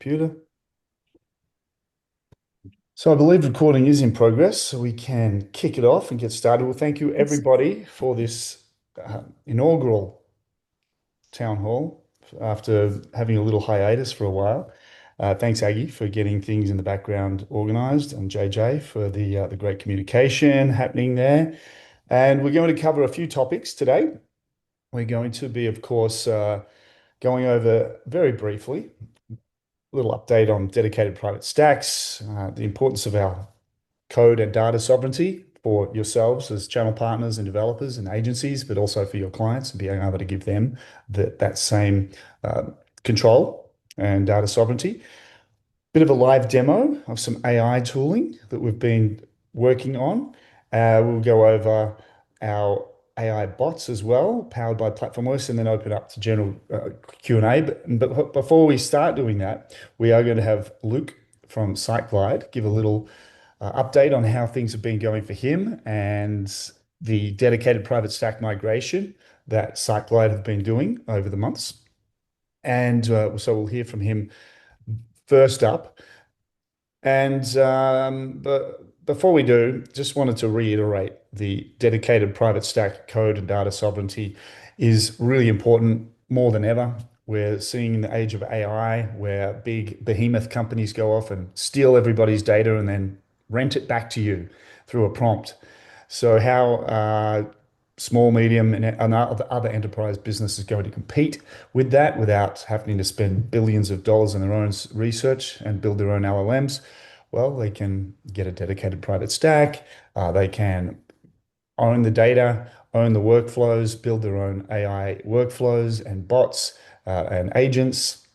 computer. So I believe recording is in progress, so we can kick it off and get started. Well, thank you everybody for this inaugural town hall after having a little hiatus for a while. Thanks, Aggie, for getting things in the background organized, and JJ for the great communication happening there. And we're going to cover a few topics today. We're going to be, of course, going over very briefly a little update on dedicated private stacks, the importance of our code and data sovereignty for yourselves as channel partners and developers and agencies, but also for your clients and being able to give them that same uh, control and data sovereignty. Bit of a live demo of some AI tooling that we've been working on. We'll go over our AI bots as well, powered by platformOS, and then open up to general Q&A. But before we start doing that, we are going to have Luke from Siteglide give a little update on how things have been going for him and the dedicated private stack migration that Siteglide have been doing over the months. And so we'll hear from him first up. But before we do, just wanted to reiterate the dedicated private stack code and data sovereignty is really important more than ever. We're seeing in the age of AI where big behemoth companies go off and steal everybody's data and then rent it back to you through a prompt. So how small, medium, and other enterprise businesses going to compete with that without having to spend billions of dollars on their own research and build their own LLMs? Well, they can get a dedicated private stack. They can own the data, own the workflows, build their own AI workflows and bots and agents,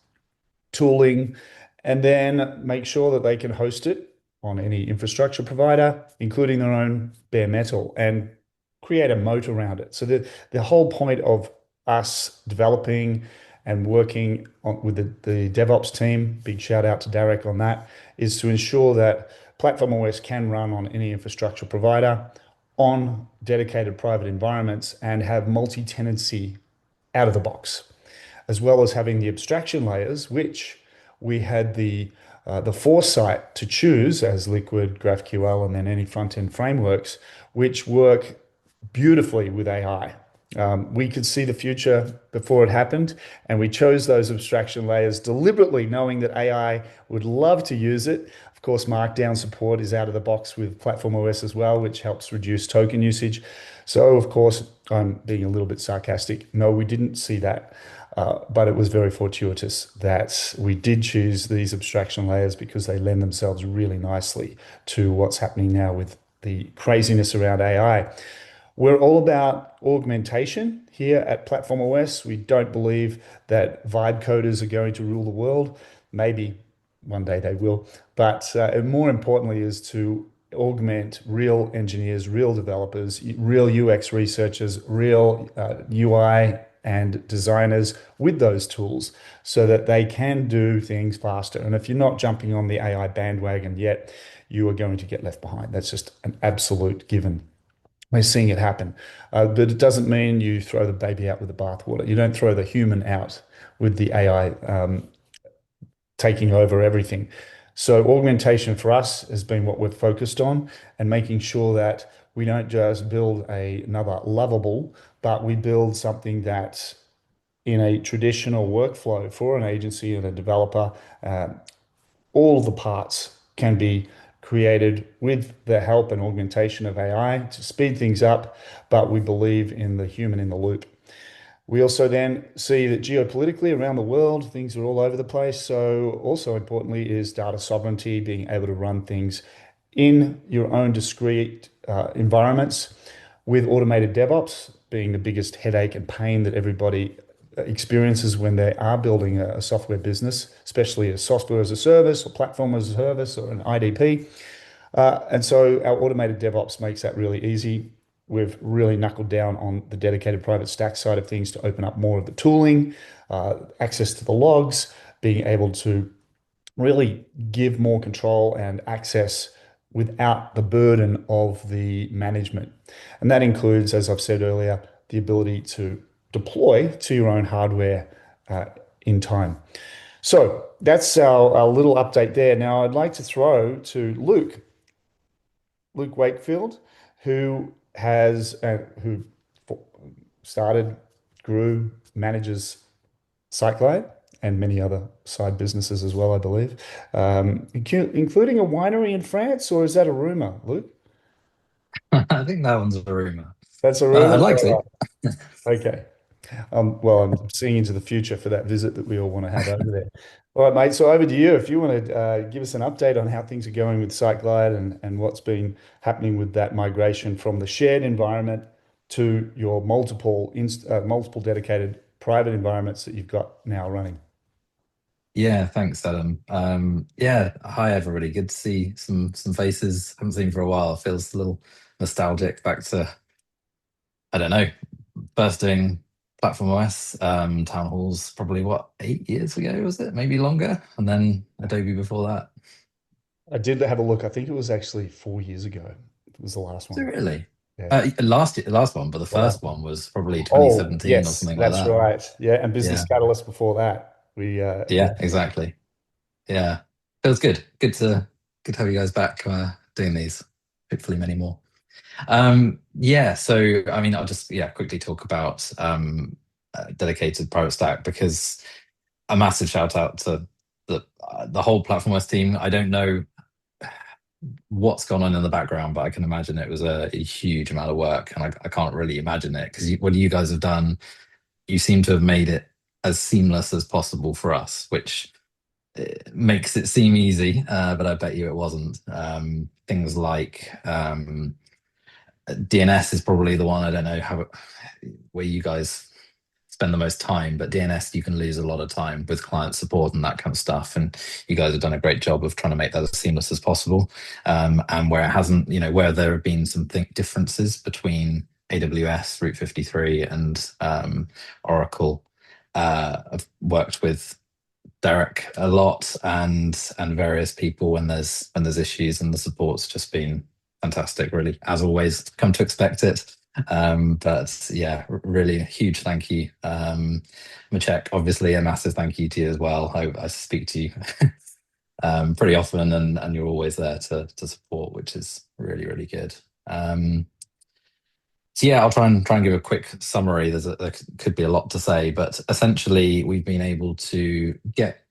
tooling, and then make sure that they can host it on any infrastructure provider, including their own bare metal, and create a moat around it. So the whole point of us developing and working with the DevOps team, big shout out to Derek on that, is to ensure that platformOS can run on any infrastructure provider on dedicated private environments and have multi-tenancy out of the box, as well as having the abstraction layers, which we had the foresight to choose as Liquid, GraphQL, and then any front-end frameworks, which work beautifully with AI. We could see the future before it happened, and we chose those abstraction layers deliberately, knowing that AI would love to use it. Of course, Markdown support is out of the box with platformOS as well, which helps reduce token usage. So, of course, I'm being a little bit sarcastic. No, we didn't see that. But it was very fortuitous that we did choose these abstraction layers because they lend themselves really nicely to what's happening now with the craziness around AI. We're all about augmentation here at platformOS. We don't believe that vibe coders are going to rule the world. Maybe one day they will. But more importantly is to augment real engineers, real developers, real UX researchers, real UI and designers with those tools so that they can do things faster. And if you're not jumping on the AI bandwagon yet, you are going to get left behind. That's just an absolute given. We're seeing it happen. But it doesn't mean you throw the baby out with the bathwater. You don't throw the human out with the AI taking over everything. So augmentation for us has been what we've focused on, and making sure that we don't just build another lovable, but we build something that in a traditional workflow for an agency and a developer, all the parts can be created with the help and augmentation of AI to speed things up, but we believe in the human in the loop. We also then see that geopolitically around the world, things are all over the place. So also importantly is data sovereignty, being able to run things in your own discrete environments with automated DevOps being the biggest headache and pain that everybody experiences when they are building a software business, especially a software as a service or platform as a service or an IDP. And so our automated DevOps makes that really easy. We've really knuckled down on the dedicated private stack side of things to open up more of the tooling, access to the logs, being able to really give more control and access without the burden of the management. And that includes, as I've said earlier, the ability to deploy to your own hardware in time. So that's our little update there. Now I'd like to throw to Luke Wakefield, who has who started, grew, manages Siteglide and many other side businesses as well, I believe, including a winery in France, or is that a rumor, Luke? I think that one's a rumor. That's a I'd rumor? like to. All right. Okay. Well, I'm seeing into the future for that visit that we all want to have over there. All right, mate. So over to you. If you want to give us an update on how things are going with SiteGlide and what's been happening with that migration from the shared environment to your multiple dedicated private environments that you've got now running. Yeah, thanks, Adam. Yeah, hi everybody. Good to see some faces. Haven't seen for a while. Feels a little nostalgic back to, I don't know, first doing platformOS town halls probably what, 8 years ago was it? Maybe longer, and then Adobe before that. I did have a look. I think it was actually 4 years ago. It was the last So one. really, Yeah. last one, but the Wow. first one was probably Oh, 2017 or yes, something like that's that. right. Yeah, and Business Yeah, Catalyst before that. Yeah. yeah, exactly. Yeah, feels good. Good to have you guys back doing these. Hopefully, many more. Yeah, so I mean, I'll just quickly talk about dedicated private stack because a massive shout out to the whole platformOS team. I don't know what's gone on in the background, but I can imagine it was a huge amount of work, and I can't really imagine it because what you guys have done, you seem to have made it as seamless as possible for us, which makes it seem easy, but I bet you it wasn't. Things like DNS is probably the one I don't know how where you guys spend the most time, but DNS you can lose a lot of time with client support and that kind of stuff. And you guys have done a great job of trying to make that as seamless as possible. And where it hasn't, where there have been some differences between AWS Route 53 and Oracle, I've worked with Derek a lot and various people when there's issues, and the support's just been fantastic, really, as always. Come to expect it. But yeah, really a huge thank you. Maciek, obviously a massive thank you to you as well. I speak to you pretty often, and you're always there to support, which is really, really good. So yeah, I'll try and give a quick summary. There could be a lot to say, but essentially we've been able to get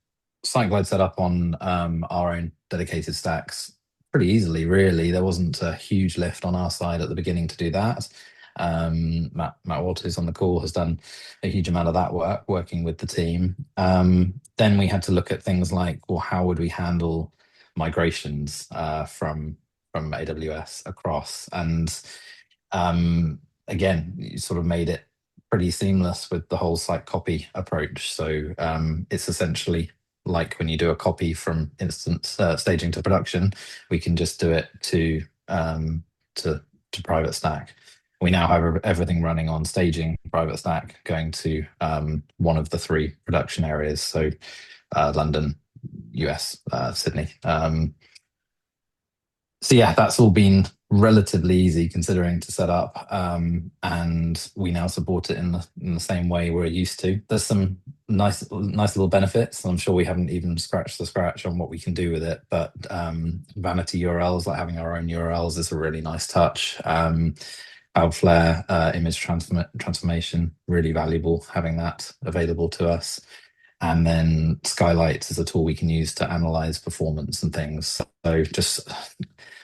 Siteglide set up on our own dedicated stacks pretty easily. Really, there wasn't a huge lift on our side at the beginning to do that. Matt Walters on the call has done a huge amount of that work working with the team. Then we had to look at things like, well, how would we handle migrations from AWS across and again, you sort of made it pretty seamless with the whole site copy approach. So it's essentially like when you do a copy from instance staging to production, we can just do it to private stack. We now have everything running on staging private stack going to one of the three production areas. So London, US, Sydney. So yeah, that's all been relatively easy considering to set up, and we now support it in the same way we're used to. There's some nice little benefits. I'm sure we haven't even scratched the scratch on what we can do with it, but vanity URLs, like having our own URLs, is a really nice touch. Cloudflare image transformation, really valuable having that available to us. And then Skylight is a tool we can use to analyze performance and things. So just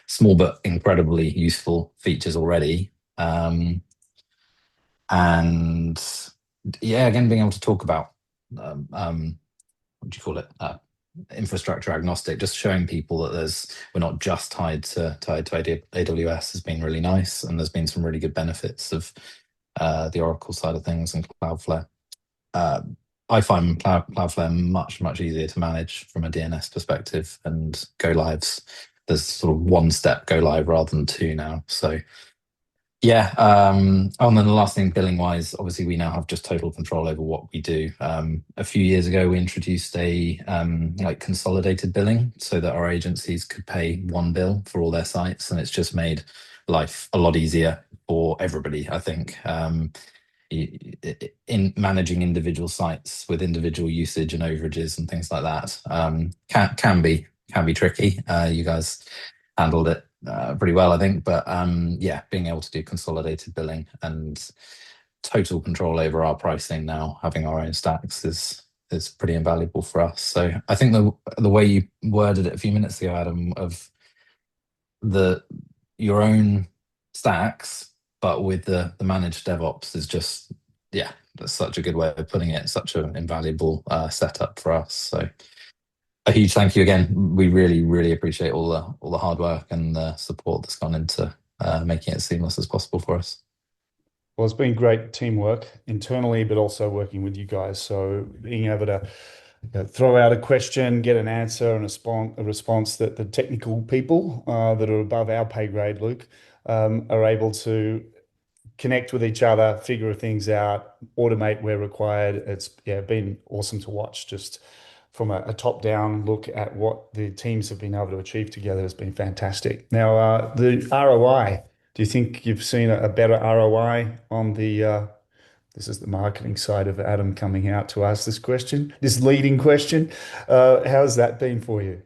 small but incredibly useful features already. And yeah, again, being able to talk about what do you call it? Infrastructure agnostic, just showing people that we're not just tied to AWS has been really nice, and there's been some really good benefits of the Oracle side of things and Cloudflare. Uh, I find Cloudflare much easier to manage from a DNS perspective, and go lives. There's sort of one step go live rather than two now. So yeah. Oh, and then the last thing, billing wise, obviously we now have just total control over what we do. A few years ago, we introduced a like consolidated billing so that our agencies could pay one bill for all their sites, and it's just made life a lot easier for everybody, I think. in managing individual sites with individual usage and overages and things like that can be tricky. You guys handled it pretty well, I think. But yeah, being able to do consolidated billing and total control over our pricing now, having our own stacks is pretty invaluable for us. So I think the way you worded it a few minutes ago, Adam, of the your own stacks, but with the managed DevOps is just, yeah, that's such a good way of putting it. Such an invaluable setup for us. So a huge thank you again. We really, really appreciate all the hard work and the support that's gone into making it as seamless as possible for us. Well, it's been great teamwork internally, but also working with you guys. So being able to throw out a question, get an answer and a response that the technical people that are above our pay grade, Luke, are able to connect with each other, figure things out, automate where required. It's yeah, been awesome to watch just from a top-down look at what the teams have been able to achieve together has been fantastic. Now, the ROI, do you think you've seen a better ROI on the this is the marketing side of Adam coming out to ask this question, this leading question. How's that been for you?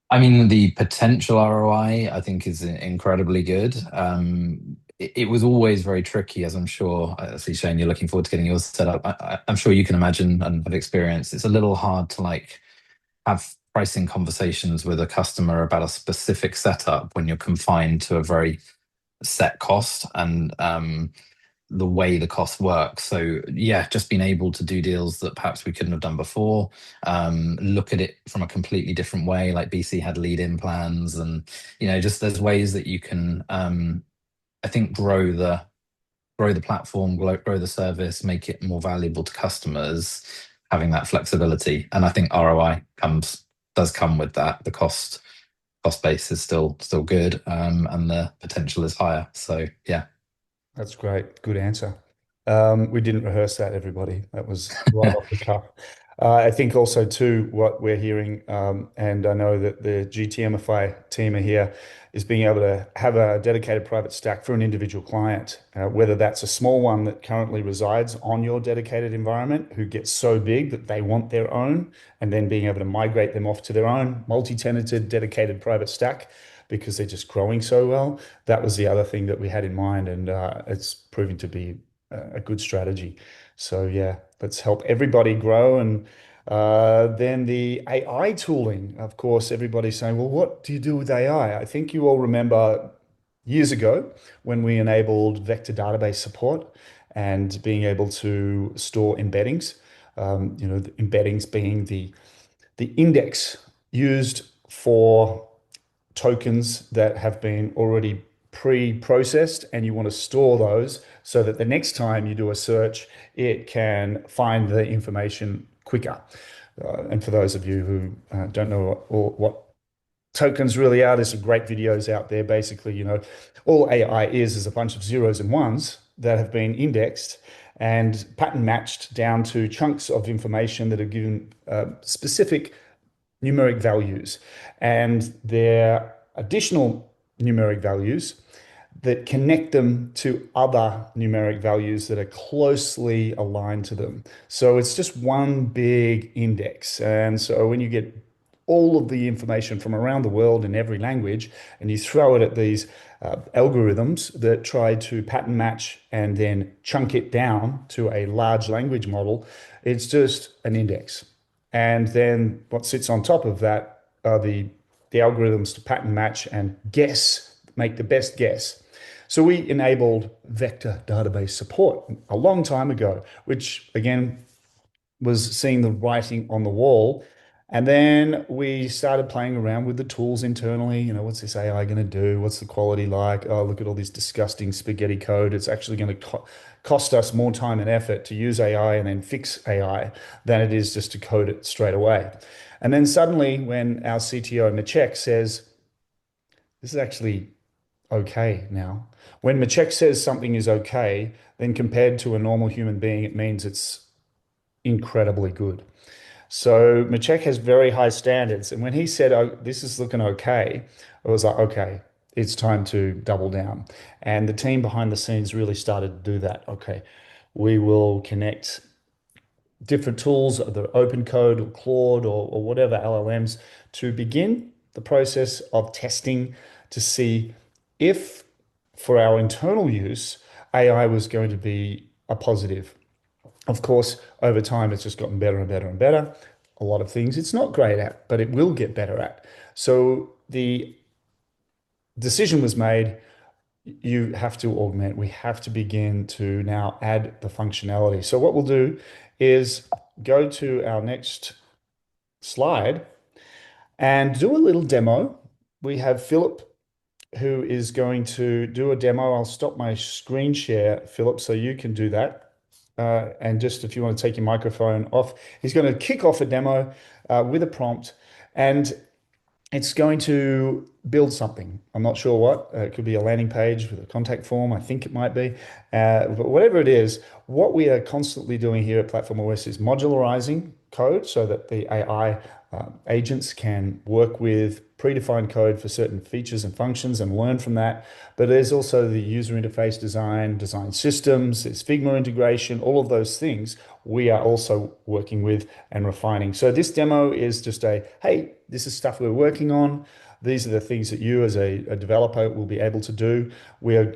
I mean, the potential ROI, I think, is incredibly good. It was always very tricky, as I'm sure, I see Shane, you're looking forward to getting yours set up. I'm sure you can imagine and have experienced. It's a little hard to like have pricing conversations with a customer about a specific setup when you're confined to a very set cost and the way the cost works. So yeah, just being able to do deals that perhaps we couldn't have done before, look at it from a completely different way. Like BC had lead-in plans, and just there's ways that you can, I think, grow the platform, grow the service, make it more valuable to customers, having that flexibility. And I think ROI does come with that. The cost base is still good, and the potential is higher. So yeah. That's great. Good answer. We didn't rehearse that, everybody. That was right off the cuff. I think also too, what we're hearing, and I know that the GTMify team are here, is being able to have a dedicated private stack for an individual client, whether that's a small one that currently resides on your dedicated environment, who gets so big that they want their own, and then being able to migrate them off to their own multi-tenanted dedicated private stack because they're just growing so well. That was the other thing that we had in mind, and it's proving to be a good strategy. So yeah, let's help everybody grow. And then the AI tooling, of course, everybody's saying, well, what do you do with AI? I think you all remember years ago when we enabled vector database support and being able to store embeddings. The embeddings being the index used for tokens that have been already pre-processed, and you want to store those so that the next time you do a search, it can find the information quicker. And for those of you who don't know what tokens really are, there's some great videos out there. Basically, all AI is a bunch of zeros and ones that have been indexed and pattern matched down to chunks of information that are given specific numeric values, and their additional numeric values that connect them to other numeric values that are closely aligned to them. So it's just one big index. And so when you get all of the information from around the world in every language and you throw it at these algorithms that try to pattern match and then chunk it down to a large language model, it's just an index. And then what sits on top of that are the algorithms to pattern match and guess, make the best guess. So we enabled vector database support a long time ago, which again was seeing the writing on the wall. And then we started playing around with the tools internally. What's this AI going to do? What's the quality like? Oh, look at all this disgusting spaghetti code. It's actually going to cost us more time and effort to use AI and then fix AI than it is just to code it straight away. And then suddenly, when our CTO, Maciek, says, this is actually okay now. When Maciek says something is okay, then compared to a normal human being, it means it's incredibly good. So Maciek has very high standards. And when he said, oh, this is looking okay, I was like, okay, it's time to double down. And the team behind the scenes really started to do that. Okay, we will connect different tools, either open code or Claude or whatever LLMs, to begin the process of testing to see if, for our internal use, AI was going to be a positive. Of course, over time, it's just gotten better and better and better. A lot of things it's not great at, but it will get better at. So the decision was made, you have to augment. We have to begin to now add the functionality. So what we'll do is go to our next slide and do a little demo. We have Philip who is going to do a demo. I'll stop my screen share, Philip, so you can do that. And just if you want to take your microphone off, he's going to kick off a demo with a prompt. And it's going to build something. I'm not sure what. It could be a landing page with a contact form. I think it might be. But whatever it is, what we are constantly doing here at platformOS is modularizing code so that the AI agents can work with predefined code for certain features and functions and learn from that. But there's also the user interface design, design systems, there's Figma integration, all of those things we are also working with and refining. So this demo is just a, hey, this is stuff we're working on. These are the things that you as a developer will be able to do. We are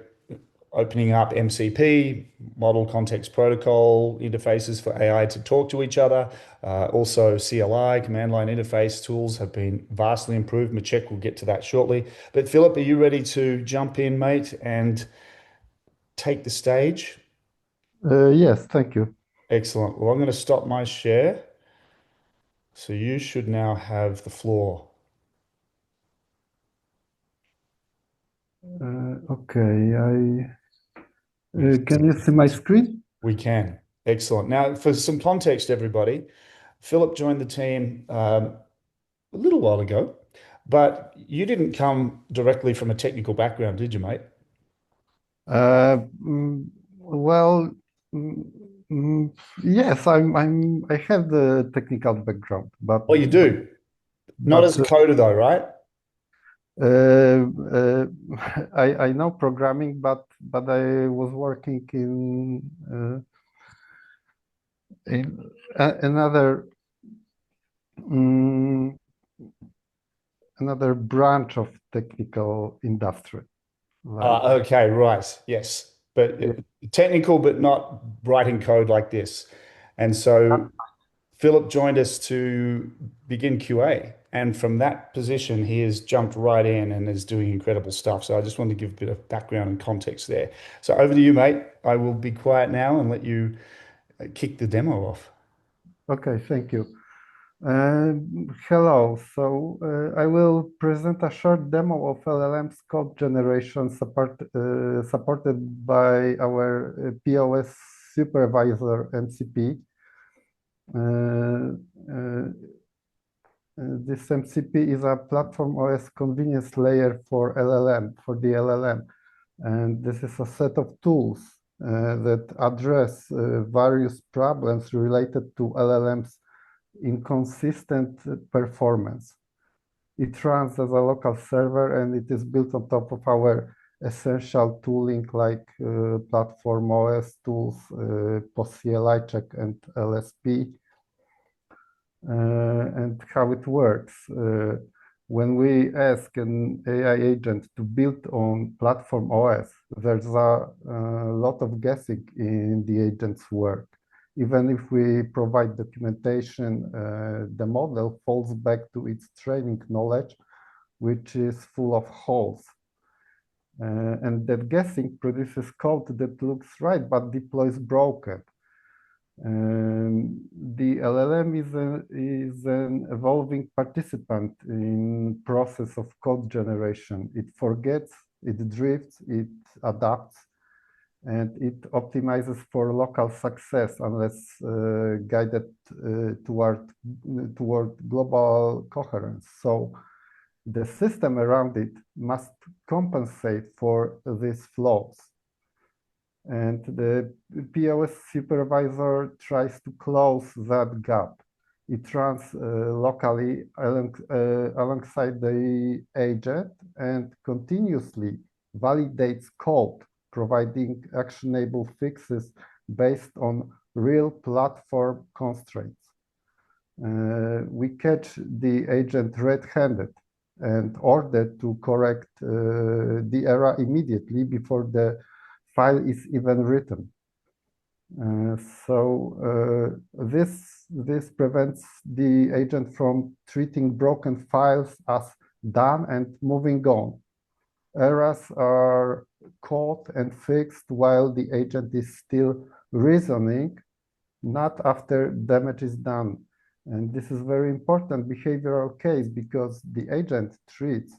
opening up MCP, Model Context Protocol interfaces for AI to talk to each other. Also CLI, command line interface tools have been vastly improved. Maciek will get to that shortly. But Philip, are you ready to jump in, mate, and take the stage? Yes, thank you. Excellent. Well, I'm going to stop my share. So you should now have the floor. Okay, can you see my screen? We can. Excellent. Now, for some context, everybody, Philip joined the team a little while ago, but you didn't come directly from a technical background, did you, mate? Well, mm, mm, yes, I have the technical background, Oh, you do. Not but as a coder, though, right? uh, uh, I know programming, but I was working in another mm, another branch of technical industry, like Okay, right. Yes. But yeah. technical, but not writing code like this. And so Philip joined us to begin QA. And from that position, he has jumped right in and is doing incredible stuff. So I just wanted to give a bit of background and context there. So over to you, mate. I will be quiet now and let you kick the demo off. Okay, thank you. Hello. So I will present a short demo of LLM's code generation supported by our POS supervisor MCP. Uh, uh, this MCP is a platform OS convenience layer for the LLM. And this is a set of tools that address various problems related to LLM's inconsistent performance. It runs as a local server and it is built on top of our essential tooling like platform OS tools, pos-cli check and LSP. And how it works. When we ask an AI agent to build on platform OS, there's a lot of guessing in the agent's work. Even if we provide documentation, the model falls back to its training knowledge, which is full of holes. And that guessing produces code that looks right, but deploys broken. The LLM is an evolving participant in process of code generation. It forgets, it drifts, it adapts, and it optimizes for local success unless guided toward global coherence. So the system around it must compensate for these flaws. And the POS supervisor tries to close that gap. It runs locally alongside the agent and continuously validates code, providing actionable fixes based on real platform constraints. We catch the agent red-handed and order to correct the error immediately before the file is even written. This prevents the agent from treating broken files as done and moving on. Errors are caught and fixed while the agent is still reasoning, not after damage is done. And this is very important behavioral case because the agent treats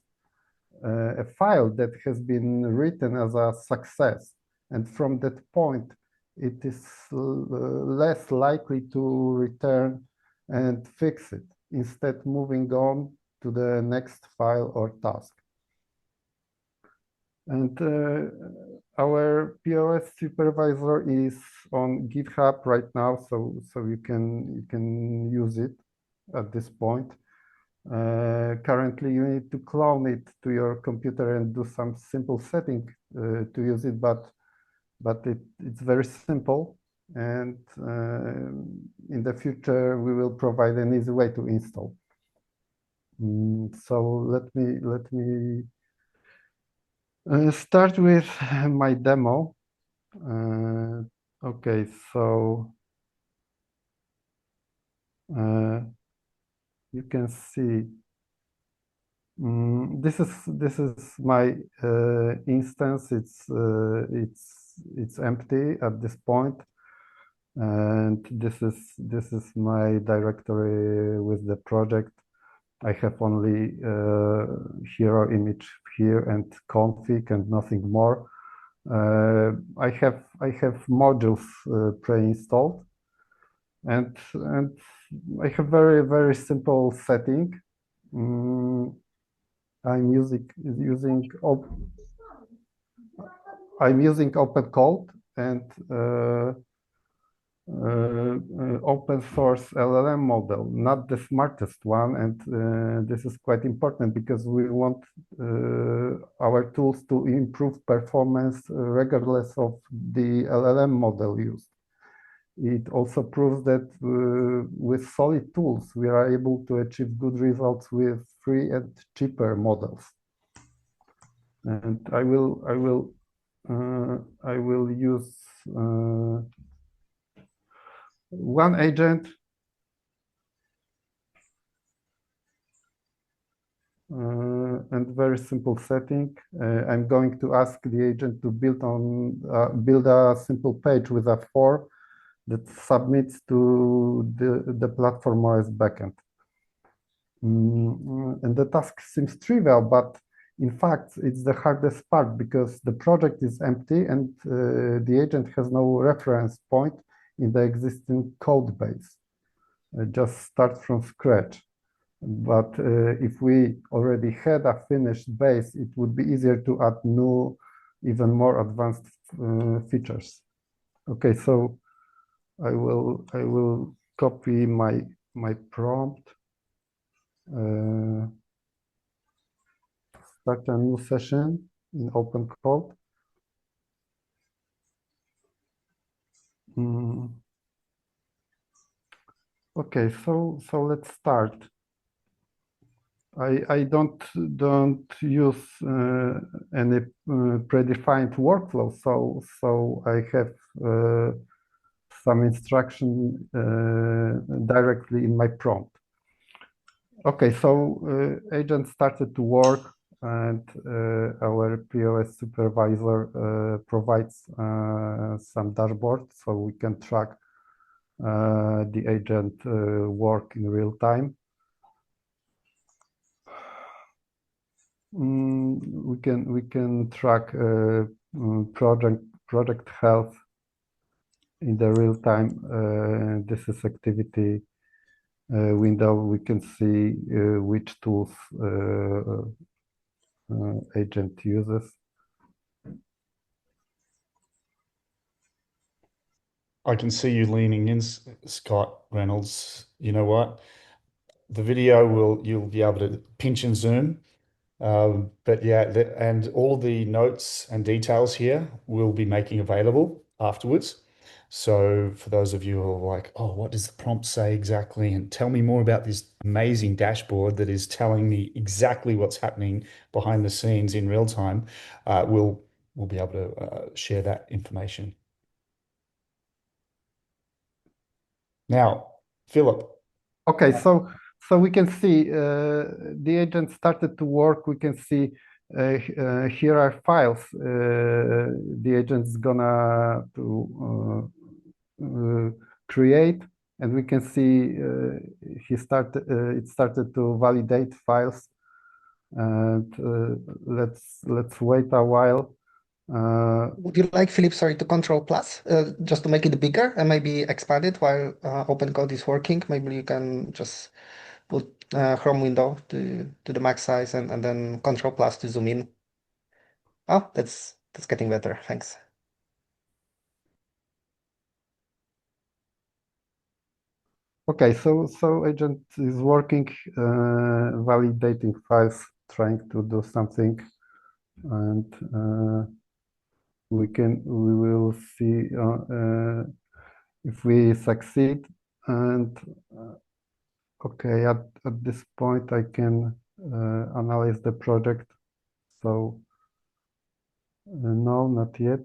a file that has been written as a success. And from that point, it is less likely to return and fix it, instead moving on to the next file or task. And our POS supervisor is on GitHub right now, so you can use it at this point. Currently, you need to clone it to your computer and do some simple setting to use it, but it's very simple. And in the future, we will provide an easy way to install. So let me start with my demo. Okay, so you can see this is my instance. It's empty at this point, and this is my directory with the project. I have only hero image here and config and nothing more. I have modules pre-installed, and I have very simple setting. I'm using open code and open source LLM model, not the smartest one. And this is quite important because we want our tools to improve performance regardless of the LLM model used. It also proves that with solid tools, we are able to achieve good results with free and cheaper models. And I will use one agent and very simple setting. I'm going to ask the agent to build a simple page with a form that submits to the platformOS backend. And the task seems trivial, but in fact, it's the hardest part because the project is empty and the agent has no reference point in the existing code base. Just start from scratch. But if we already had a finished base, it would be easier to add new, even more advanced features. Okay, so I will copy my prompt, start a new session in open code. Okay, so let's start. I don't use any predefined workflow, so I have some instruction directly in my prompt. Okay, so agent started to work, and our POS supervisor provides some dashboard so we can track the agent work in real time. We can track project health in the real time. This is activity window. We can see which tools agent uses. I can see you leaning in, Scott Reynolds. you know what? The video you'll be able to pinch and zoom. But yeah, and all the notes and details here we'll be making available afterwards. So for those of you who are like, oh, what does the prompt say exactly? And tell me more about this amazing dashboard that is telling me exactly what's happening behind the scenes in real time, we'll be able to share that information. Now, Philip, Okay, so we can see the agent started to work. We can see here are files. The agent's gonna to create, and we can see it started to validate files. And let's wait a while. Would you like, Philip, sorry, to Control Plus, just to make it bigger and maybe expand it while OpenCode is working? Maybe you can just put Chrome window to the max size and then Control Plus to zoom in. Oh, that's getting better. Thanks. Okay, so agent is working, validating files, trying to do something, and we will see if we succeed. And okay, at this point I can analyze the project. So no, not yet.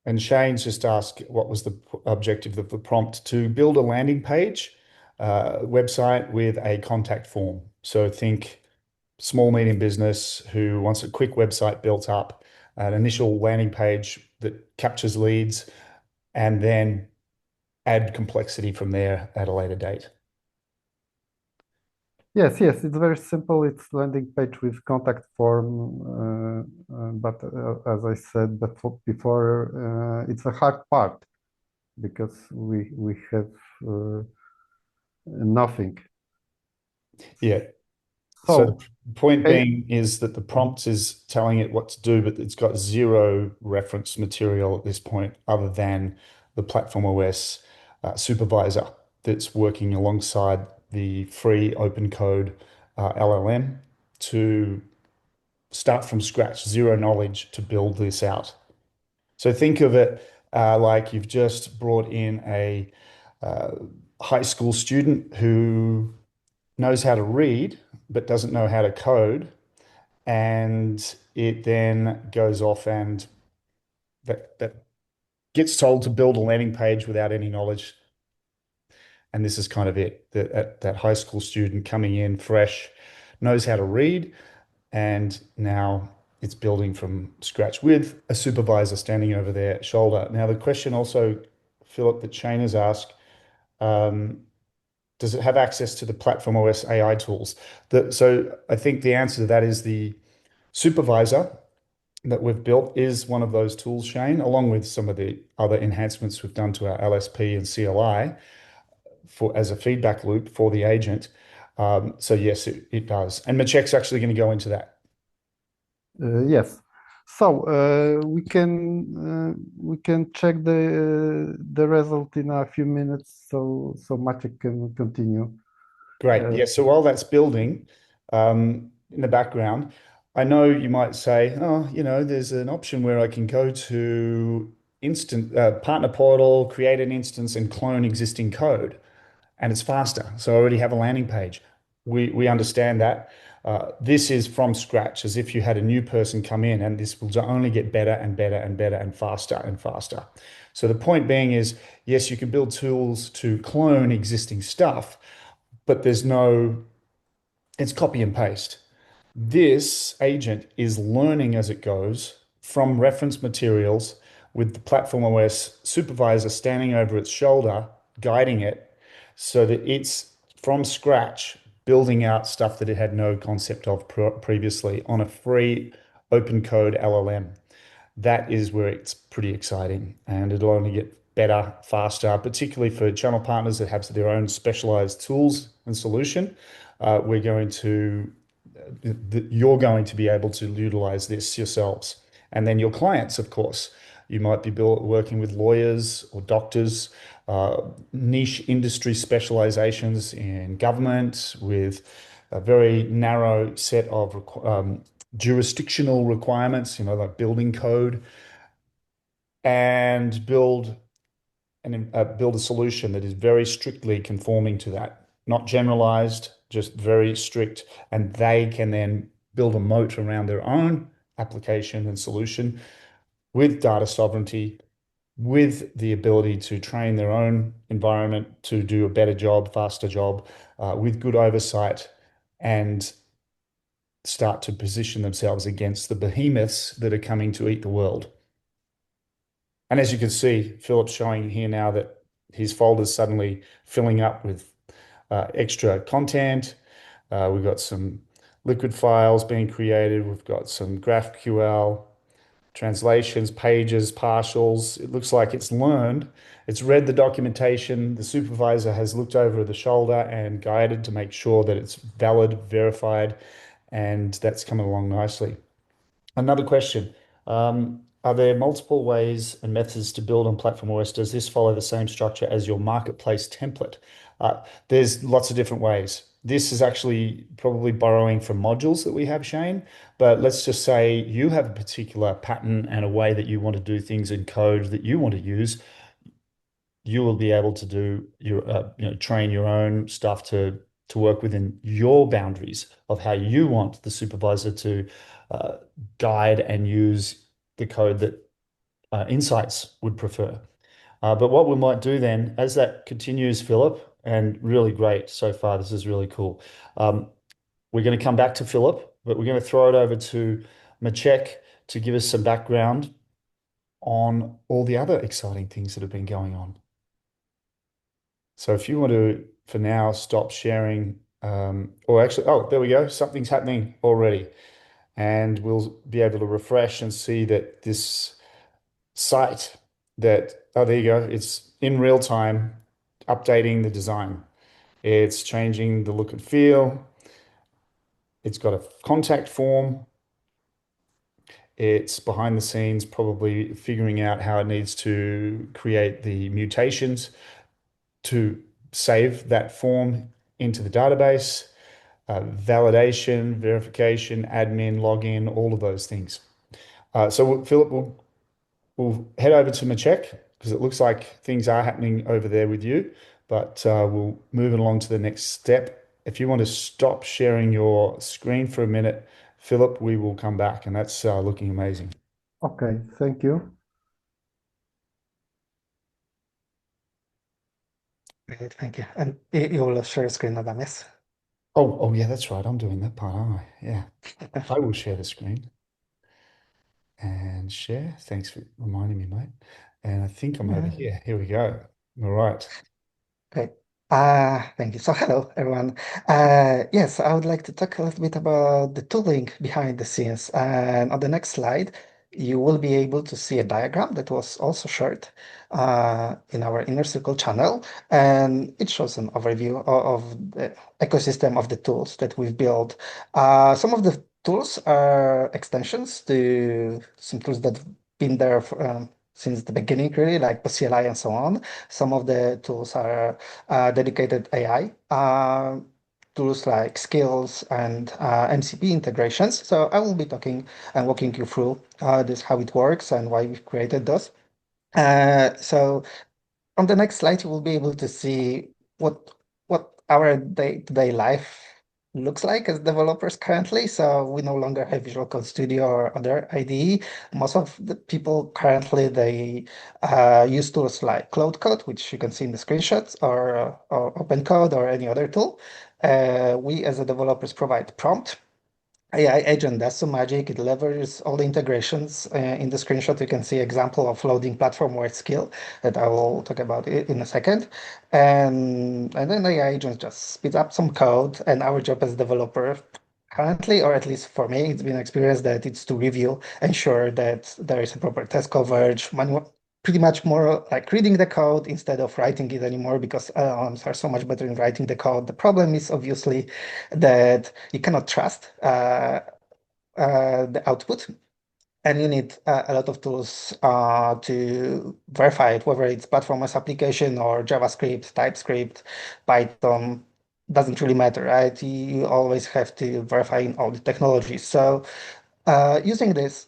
and Shane's just asked what was the objective of the prompt to build a landing page website with a contact form. So think small, medium business who wants a quick website built up, an initial landing page that captures leads, and then add complexity from there at a later date. Yes, it's very simple. It's landing page with contact form, but as I said before, it's a hard part because we have nothing. Yeah. So the So point okay, being is that the prompt is telling it what to do, but it's got zero reference material at this point other than the platformOS supervisor that's working alongside the free open code LLM to start from scratch, zero knowledge to build this out. So think of it like you've just brought in a uh, high school student who knows how to read but doesn't know how to code, and it then goes off and that gets told to build a landing page without any knowledge. And this is kind of it. That high school student coming in fresh knows how to read, and now it's building from scratch with a supervisor standing over their shoulder. Now, the question also, Philip, that Shane has asked, um, does it have access to the platformOS AI tools? So I think the answer to that is the supervisor that we've built is one of those tools, Shane, along with some of the other enhancements we've done to our LSP and CLI for as a feedback loop for the agent. So yes, it does. And Maciek's actually going to go into that. yes. So we can check the result in a few minutes. So Maciek can continue. Great. Yeah. So while that's building in the background, I know you might say, oh, there's an option where I can go to instant partner portal, create an instance, and clone existing code, and it's faster. So I already have a landing page. We understand that. This is from scratch, as if you had a new person come in, and this will only get better and better and better and faster and faster. So the point being is, yes, you can build tools to clone existing stuff, but it's copy and paste. This agent is learning as it goes from reference materials with the platformOS supervisor standing over its shoulder, guiding it so that it's from scratch building out stuff that it had no concept of previously on a free open code LLM. That is where it's pretty exciting, and it'll only get better, faster, particularly for channel partners that have their own specialized tools and solution. You're going to be able to utilize this yourselves. And then your clients, of course, You might be working with lawyers or doctors, niche industry specializations in government with a very narrow set of jurisdictional requirements, like building code, and build a solution that is very strictly conforming to that, not generalized, just very strict. And they can then build a moat around their own application and solution with data sovereignty, with the ability to train their own environment to do a better job, faster job, with good oversight, and start to position themselves against the behemoths that are coming to eat the world. And as you can see, Philip's showing here now that his folder's suddenly filling up with extra content. We've got some liquid files being created. We've got some GraphQL, translations, pages, partials. It looks like it's learned. It's read the documentation. The supervisor has looked over the shoulder and guided to make sure that it's valid, verified, and that's coming along nicely. Another question. Are there multiple ways and methods to build on platformOS? Does this follow the same structure as your marketplace template? There's lots of different ways. This is actually probably borrowing from modules that we have, Shane, but let's just say you have a particular pattern and a way that you want to do things in code that you want to use. You will be able to do train your own stuff to work within your boundaries of how you want the supervisor to guide and use the code that Insights would prefer. But what we might do then, as that continues, Philip, and really great so far, this is really cool. We're going to come back to Philip, but we're going to throw it over to Maciek to give us some background on all the other exciting things that have been going on. So if you want to, for now, stop sharing, or actually, oh, there we go. Something's happening already. And we'll be able to refresh and see that this site oh, there you go. It's in real time updating the design. It's changing the look and feel. It's got a contact form. It's behind the scenes, probably figuring out how it needs to create the mutations to save that form into the database, validation, verification, admin, login, all of those things. So Philip, we'll head over to Maciek because it looks like things are happening over there with you, but we'll move along to the next step. If you want to stop sharing your screen for a minute, Philip, we will come back, and that's looking amazing. Okay, thank you. Great, thank you. And you will share screen, Adam, yes? Oh, yeah, that's right. I'm doing that part, aren't I? Yeah. I will share the screen and share. Thanks for reminding me, mate. And I think I'm over here. Here we go. All right. Great. Thank you. So hello, everyone. Yes, I would like to talk a little bit about the tooling behind the scenes. And on the next slide, you will be able to see a diagram that was also shared in our Inner Circle channel. And it shows an overview of the ecosystem of the tools that we've built. Some of the tools are extensions to some tools that have been there since the beginning, really, like pos-cli and so on. Some of the tools are dedicated AI tools like skills and MCP integrations. So I will be talking and walking you through this, how it works and why we've created those. So on the next slide, you will be able to see what our day-to-day life looks like as developers currently. So we no longer have Visual Code Studio or other IDE. Most of the people currently, they use tools like Cloud Code, which you can see in the screenshots, or OpenCode or any other tool. We as a developers provide prompt. AI agent does some magic. It leverages all the integrations. In the screenshot, you can see example of loading platformOS skill that I will talk about in a second. And then AI agent just speeds up some code. And our job as developer currently, or at least for me, it's been experienced that it's to review, ensure that there is a proper test coverage, manual, pretty much more like reading the code instead of writing it anymore because LLMs are so much better in writing the code. The problem is obviously that you cannot trust the output. and you need a lot of tools to verify it, whether it's platformOS application or JavaScript, TypeScript, Python, doesn't really matter, right? You always have to verify in all the technologies. So using this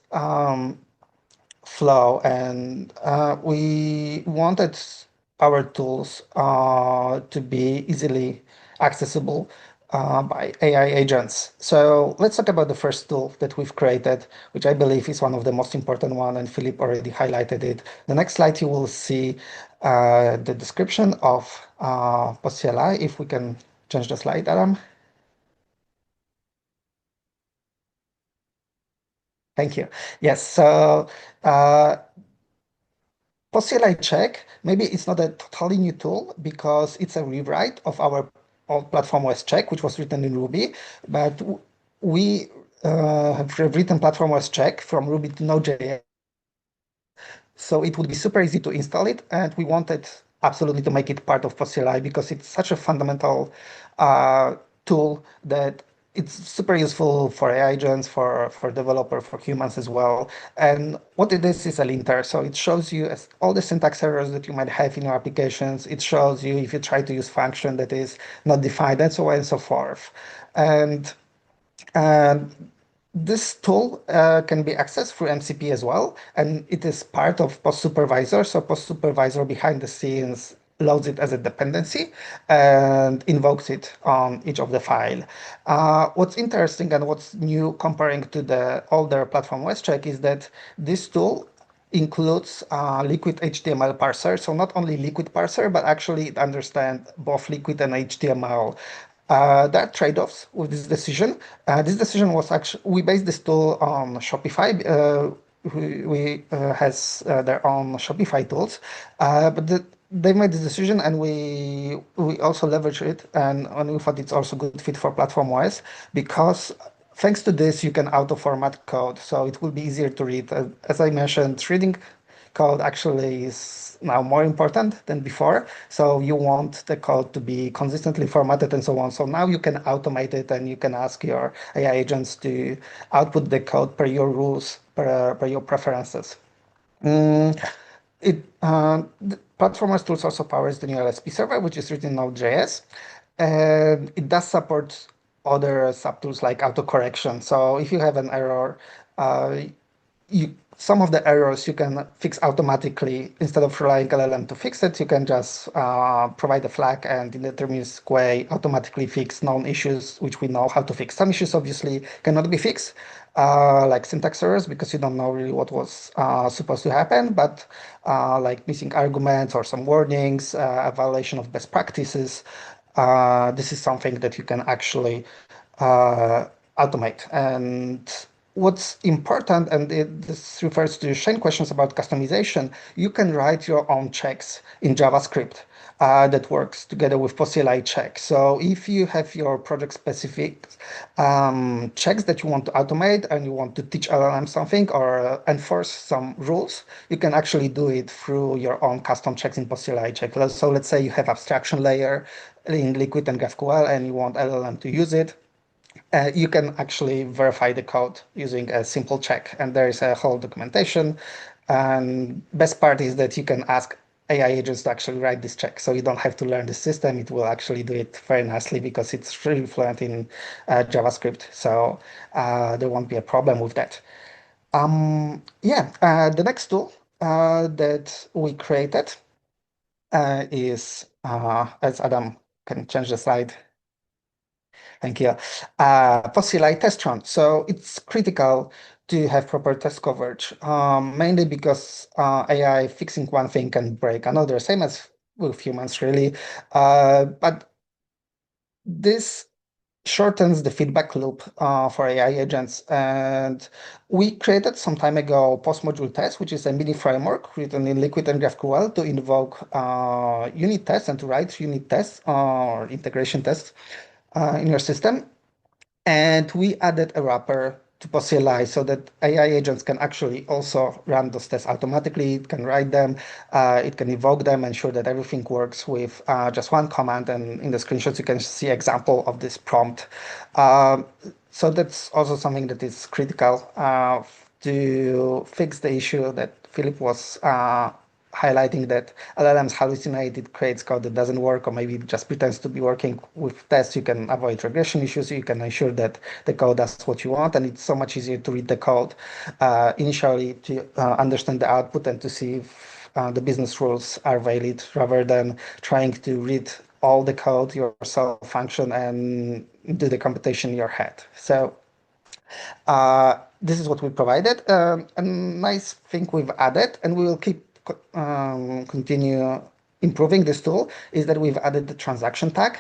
flow, and we wanted our tools to be easily accessible by AI agents. So let's talk about the first tool that we've created, which I believe is one of the most important one, and Philip already highlighted it. The next slide, you will see the description of pos-cli. If we can change the slide, Adam. Thank you. Yes, so pos-cli check, maybe it's not a totally new tool because it's a rewrite of our old platformOS check, which was written in Ruby, but we have written platformOS check from Ruby to Node.js, so it would be super easy to install it, and we wanted absolutely to make it part of pos-cli because it's such a fundamental tool that it's super useful for AI agents, for developer, for humans as well. And what it is a linter. So it shows you all the syntax errors that you might have in your applications. It shows you if you try to use function that is not defined, and so on and so forth. And this tool can be accessed through MCP as well, and it is part of post-supervisor. So post-supervisor behind the scenes loads it as a dependency and invokes it on each of the file. What's interesting and what's new comparing to the older platformOS check is that this tool includes liquid HTML parser. So not only liquid parser, but actually it understands both liquid and HTML. There are trade-offs with this decision. This decision was actually, we based this tool on Shopify. Has their own Shopify tools, but they made this decision, and we also leverage it, and we thought it's also good fit for platformOS because thanks to this you can auto format code, so it will be easier to read. As I mentioned, reading code actually is now more important than before. So you want the code to be consistently formatted and so on. So now you can automate it, and you can ask your AI agents to output the code per your rules, per your preferences. The platformOS tools also powers the new LSP server, which is written in Node.js, and it does support other subtools like autocorrection. So if you have an error, uh, some of the errors you can fix automatically. Instead of relying LLM to fix it, you can just provide a flag and in a deterministic way automatically fix known issues, which we know how to fix. Some issues obviously cannot be fixed, like syntax errors, because you don't know really what was supposed to happen, but like missing arguments or some warnings, a violation of best practices, this is something that you can actually automate. And what's important, and this refers to Shane questions about customization, you can write your own checks in JavaScript that works together with pos-cli check. So if you have your project specific checks that you want to automate and you want to teach LLM something or enforce some rules, you can actually do it through your own custom checks in pos-cli check. So let's say you have abstraction layer in Liquid and GraphQL and you want LLM to use it. You can actually verify the code using a simple check, and there is a whole documentation. And best part is that you can ask AI agents to actually write this check, so you don't have to learn the system. It will actually do it very nicely because it's really fluent in JavaScript, so there won't be a problem with that. The next tool that we created is, as Adam can change the slide. Thank you. Pos-cli test run. So it's critical to have proper test coverage, mainly because AI fixing one thing can break another, same as with humans, really. But this shortens the feedback loop for AI agents. And we created some time ago post-module test, which is a mini framework written in Liquid and GraphQL to invoke unit tests and to write unit tests or integration tests in your system. And we added a wrapper to pos-cli so that AI agents can actually also run those tests automatically. It can write them, it can evoke them, ensure that everything works with just one command. And in the screenshots, you can see example of this prompt. So that's also something that is critical to fix the issue that Philip was highlighting, that LLMs hallucinate, it creates code that doesn't work, or maybe it just pretends to be working. With tests, you can avoid regression issues, you can ensure that the code does what you want, and it's so much easier to read the code initially to understand the output and to see if the business rules are valid, rather than trying to read all the code yourself, function, and do the computation in your head. So this is what we provided. A nice thing we've added, and we will keep continue improving this tool, is that we've added the transaction tag,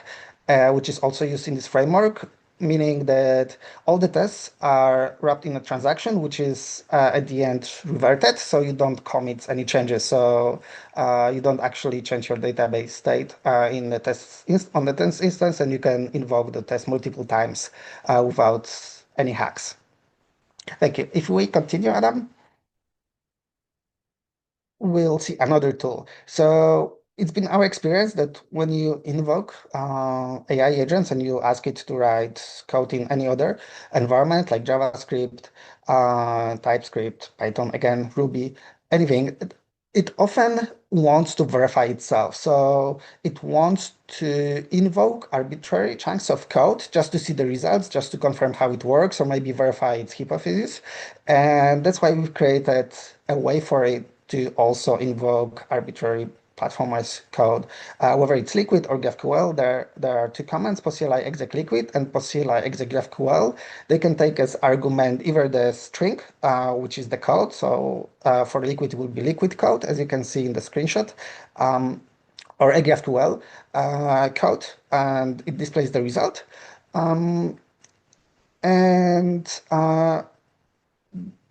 which is also used in this framework, meaning that all the tests are wrapped in a transaction, which is at the end reverted, so you don't commit any changes. So you don't actually change your database state in the test on the test instance, and you can invoke the test multiple times without any hacks. Thank you. If we continue, Adam, we'll see another tool. So it's been our experience that when you invoke AI agents and you ask it to write code in any other environment like JavaScript, TypeScript, Python, again, Ruby, anything, it often wants to verify itself. So it wants to invoke arbitrary chunks of code just to see the results, just to confirm how it works, or maybe verify its hypothesis. And that's why we've created a way for it to also invoke arbitrary platformOS code, whether it's liquid or GraphQL. There are two commands, pos-cli exec liquid and pos-cli exec GraphQL. They can take as argument either the string, which is the code. So for liquid, it will be liquid code, as you can see in the screenshot, or a GraphQL code, and it displays the result. And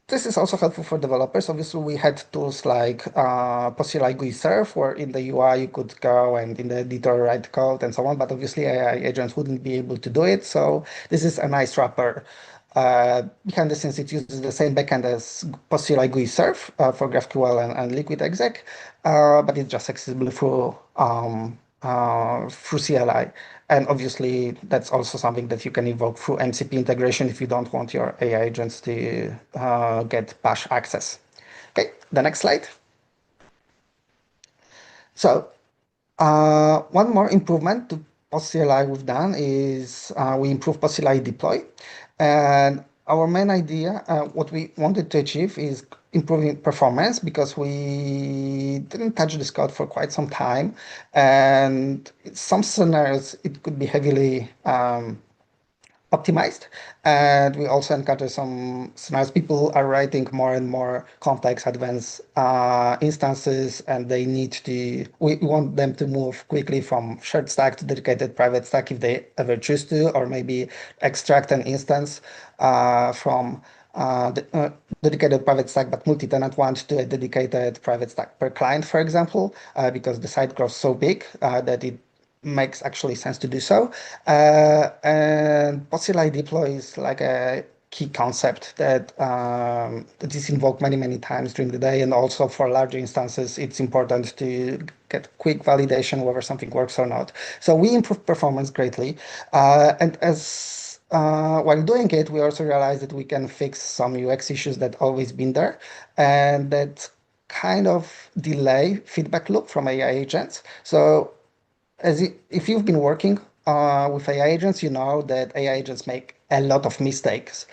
this is also helpful for developers. Obviously, we had tools like pos-cli GUI serve, where in the UI you could go and in the editor write code and so on, but obviously AI agents wouldn't be able to do it. So this is a nice wrapper. Behind the scenes, it uses the same backend as pos-cli GUI serve for GraphQL and Liquid exec, but it's just accessible through CLI. And obviously, that's also something that you can invoke through MCP integration if you don't want your AI agents to get bash access. Okay, the next slide. So one more improvement to pos-cli we've done is we improved pos-cli deploy. And our main idea, what we wanted to achieve, is improving performance, because we didn't touch this code for quite some time. And in some scenarios, it could be heavily optimized. And we also encounter some scenarios. People are writing more and more complex advanced instances, and they need to, we want them to move quickly from shared stack to dedicated private stack if they ever choose to, or maybe extract an instance from the dedicated private stack, but multi-tenant one, to a dedicated private stack per client, for example, because the site grows so big that it makes actually sense to do so. And pos-cli deploy is like a key concept that that is invoked many, many times during the day. And also for larger instances, it's important to get quick validation whether something works or not. So we improve performance greatly. And as while doing it, we also realized that we can fix some UX issues that always been there, and that kind of delay feedback loop from AI agents. So if you've been working with AI agents, you know that AI agents make a lot of mistakes.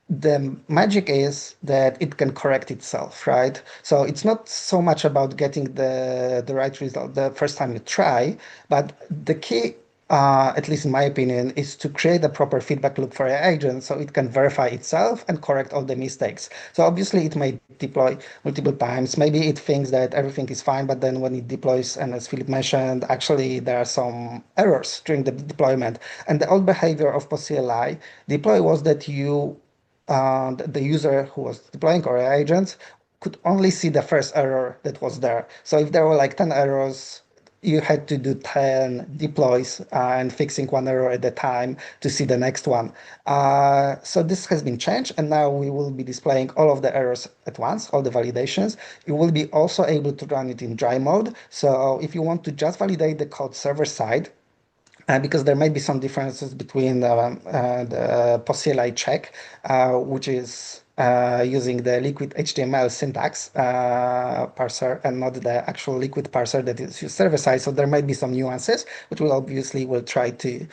The magic is that it can correct itself, right? So it's not so much about getting the right result the first time you try, but the key, at least in my opinion, is to create a proper feedback loop for AI agents so it can verify itself and correct all the mistakes. So obviously it may deploy multiple times. Maybe it thinks that everything is fine, but then when it deploys, and as Philip mentioned, actually there are some errors during the deployment. And the old behavior of pos-cli deploy was that the user who was deploying our AI agents could only see the first error that was there. So if there were like 10 errors, you had to do 10 deploys and fixing one error at a time to see the next one. So this has been changed, and now we will be displaying all of the errors at once, all the validations. You will be also able to run it in dry mode. So if you want to just validate the code server side, because there might be some differences between the pos-cli check, which is using the liquid HTML syntax parser and not the actual liquid parser that is used server side. So there might be some nuances, which we obviously will try to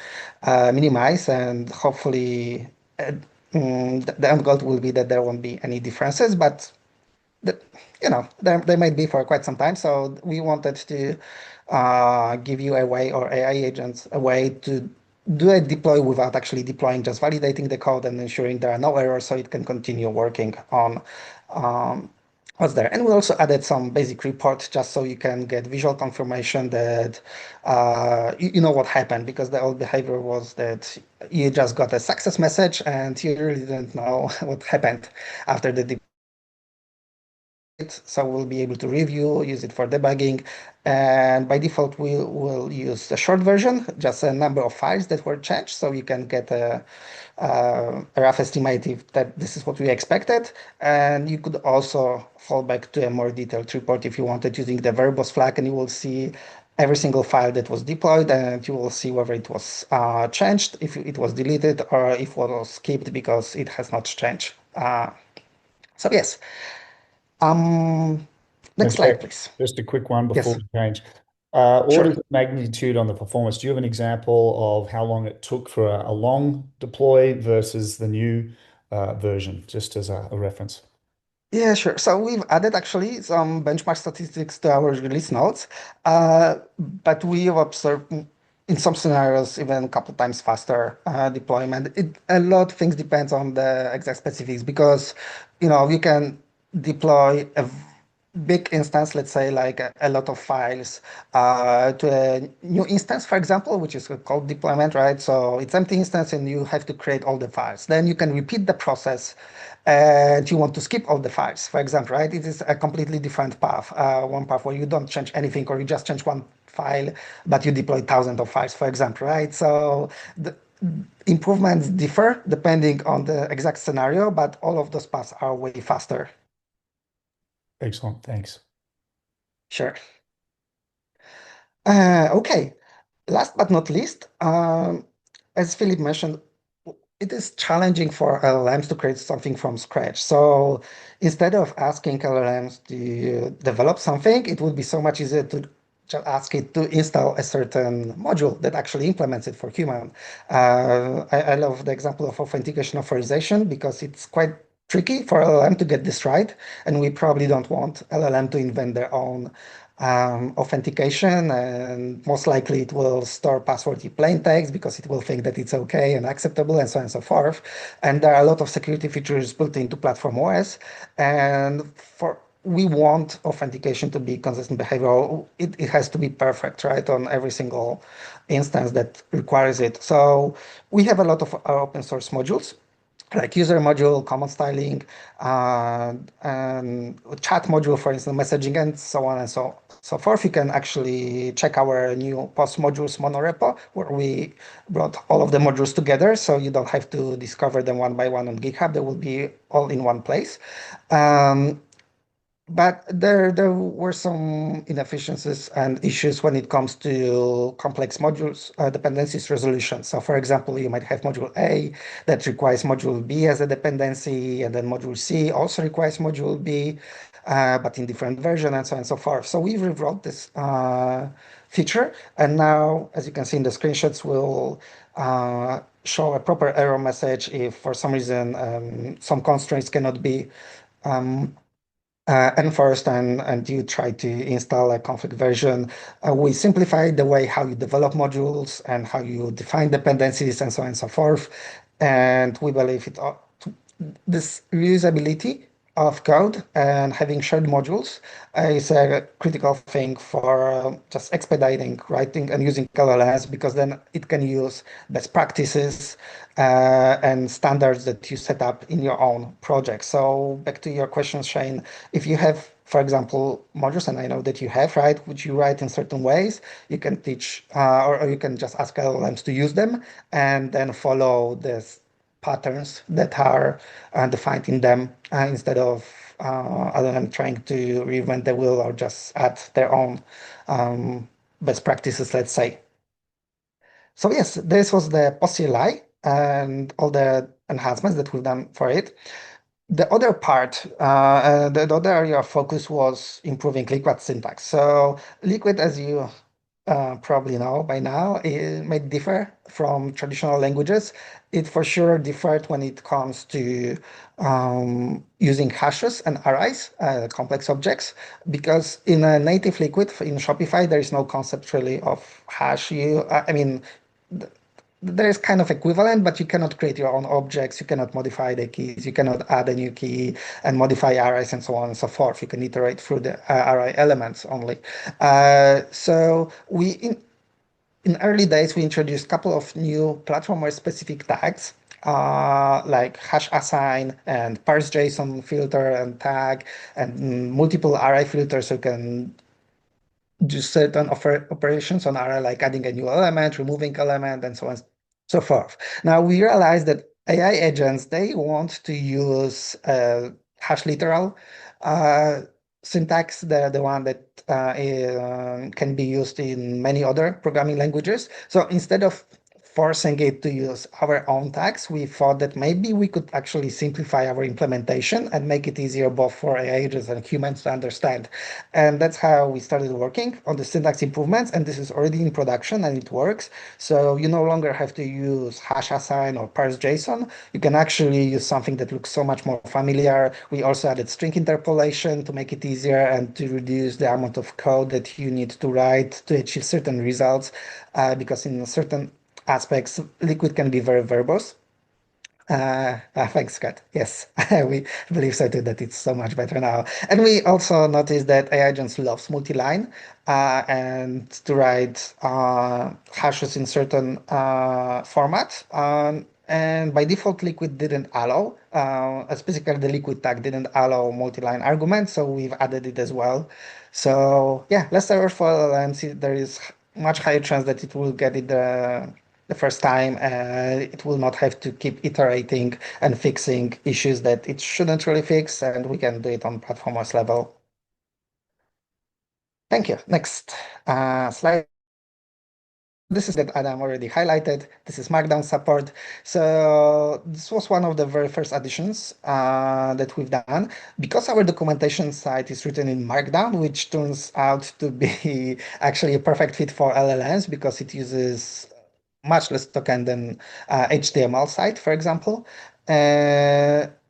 minimize, and hopefully the end goal will be that there won't be any differences, but the, they might be for quite some time. So we wanted to give you a way, or AI agents, a way to do a deploy without actually deploying, just validating the code and ensuring there are no errors so it can continue working on what's there. And we also added some basic report just so you can get visual confirmation that you know what happened, because the old behavior was that you just got a success message and you really didn't know what happened after the so we'll be able to review, use it for debugging, and by default we will use the short version, just a number of files that were changed, so you can get a rough estimate if that this is what we expected. And you could also fall back to a more detailed report if you wanted, using the verbose flag, and you will see every single file that was deployed, and you will see whether it was changed, if it was deleted, or if it was skipped because it has not changed. So yes. Next Okay, slide, please. just a quick one before Yes, we change. sure. Orders of magnitude on the performance. Do you have an example of how long it took for a long deploy versus the new version, just as a reference? Yeah, sure. So we've added actually some benchmark statistics to our release notes, but we have observed in some scenarios even a couple times faster deployment. A lot of things depends on the exact specifics, because you can deploy a big instance, let's say like a lot of files to a new instance, for example, which is called deployment, right? So it's empty instance and you have to create all the files. Then you can repeat the process and you want to skip all the files, for example, right? It is a completely different path, one path where you don't change anything, or you just change one file, but you deploy thousands of files, for example, right? So the improvements differ depending on the exact scenario, but all of those paths are way faster. Excellent, thanks. Sure. Okay. Last but not least, as Philip mentioned, it is challenging for LLMs to create something from scratch. So instead of asking LLMs to develop something, it would be so much easier to just ask it to install a certain module that actually implements it for human. I love the example of authentication authorization, because it's quite tricky for LLM to get this right, and we probably don't want LLM to invent their own authentication, and most likely it will store password in plain text because it will think that it's okay and acceptable, and so on and so forth. And there are a lot of security features built into platformOS, and we want authentication to be consistent behavior. It has to be perfect, right, on every single instance that requires it. So we have a lot of open source modules, like user module, command styling, and chat module, for instance, messaging, and so on and so forth. You can actually check our new post modules monorepo, where we brought all of the modules together, so you don't have to discover them one by one on GitHub. They will be all in one place. But there were some inefficiencies and issues when it comes to complex modules dependencies resolution. So for example, you might have module A that requires module B as a dependency, and then module C also requires module B, but in different version, and so on and so forth. So we rewrote this feature, and now, as you can see in the screenshots, we'll show a proper error message if for some reason some constraints cannot be enforced, and you try to install a config version. We simplified the way how you develop modules and how you define dependencies, and so on and so forth. And we believe this reusability of code and having shared modules is a critical thing for just expediting writing and using LLMs, because then it can use best practices and standards that you set up in your own project. So back to your question, Shane, if you have, for example, modules, and I know that you have, right, which you write in certain ways, you can teach or you can just ask LLMs to use them and then follow this patterns that are defined in them, instead of other than trying to reinvent the wheel or just add their own best practices, let's say. So yes, this was the pos-cli and all the enhancements that we've done for it. The other part, the other area of focus was improving Liquid syntax. So Liquid, as you probably know by now, it may differ from traditional languages. It for sure differed when it comes to using hashes and arrays, complex objects, because in a native Liquid in Shopify, there is no concept really of hash. I mean, there is kind of equivalent, but you cannot create your own objects. You cannot modify the keys. You cannot add a new key and modify arrays and so on and so forth. You can iterate through the array elements only. So in early days, we introduced a couple of new platform specific tags, like hash assign and parse JSON filter and tag and multiple array filters, so you can do certain operations on array, like adding a new element, removing element, and so on and so forth. Now we realize that AI agents, they want to use hash literal syntax, the one that can be used in many other programming languages. So instead of forcing it to use our own tags, we thought that maybe we could actually simplify our implementation and make it easier both for AI agents and humans to understand. And that's how we started working on the syntax improvements. And this is already in production and it works. So you no longer have to use hash assign or parse JSON. You can actually use something that looks so much more familiar. We also added string interpolation to make it easier and to reduce the amount of code that you need to write to achieve certain results, because in certain aspects, Liquid can be very verbose. Thanks, Scott. Yes, we believe so too, that it's so much better now. And we also noticed that AI agents loves multi-line and to write hashes in certain format. And by default, Liquid didn't allow, specifically the Liquid tag didn't allow multi-line arguments, so we've added it as well. So yeah, less error for LLMs. There is much higher chance that it will get it the first time. It will not have to keep iterating and fixing issues that it shouldn't really fix, and we can do it on platformOS level. Thank you. Next slide. This is that Adam already highlighted. This is Markdown support. So this was one of the very first additions that we've done. Because our documentation site is written in Markdown, which turns out to be actually a perfect fit for LLMs because it uses much less token than HTML site, for example.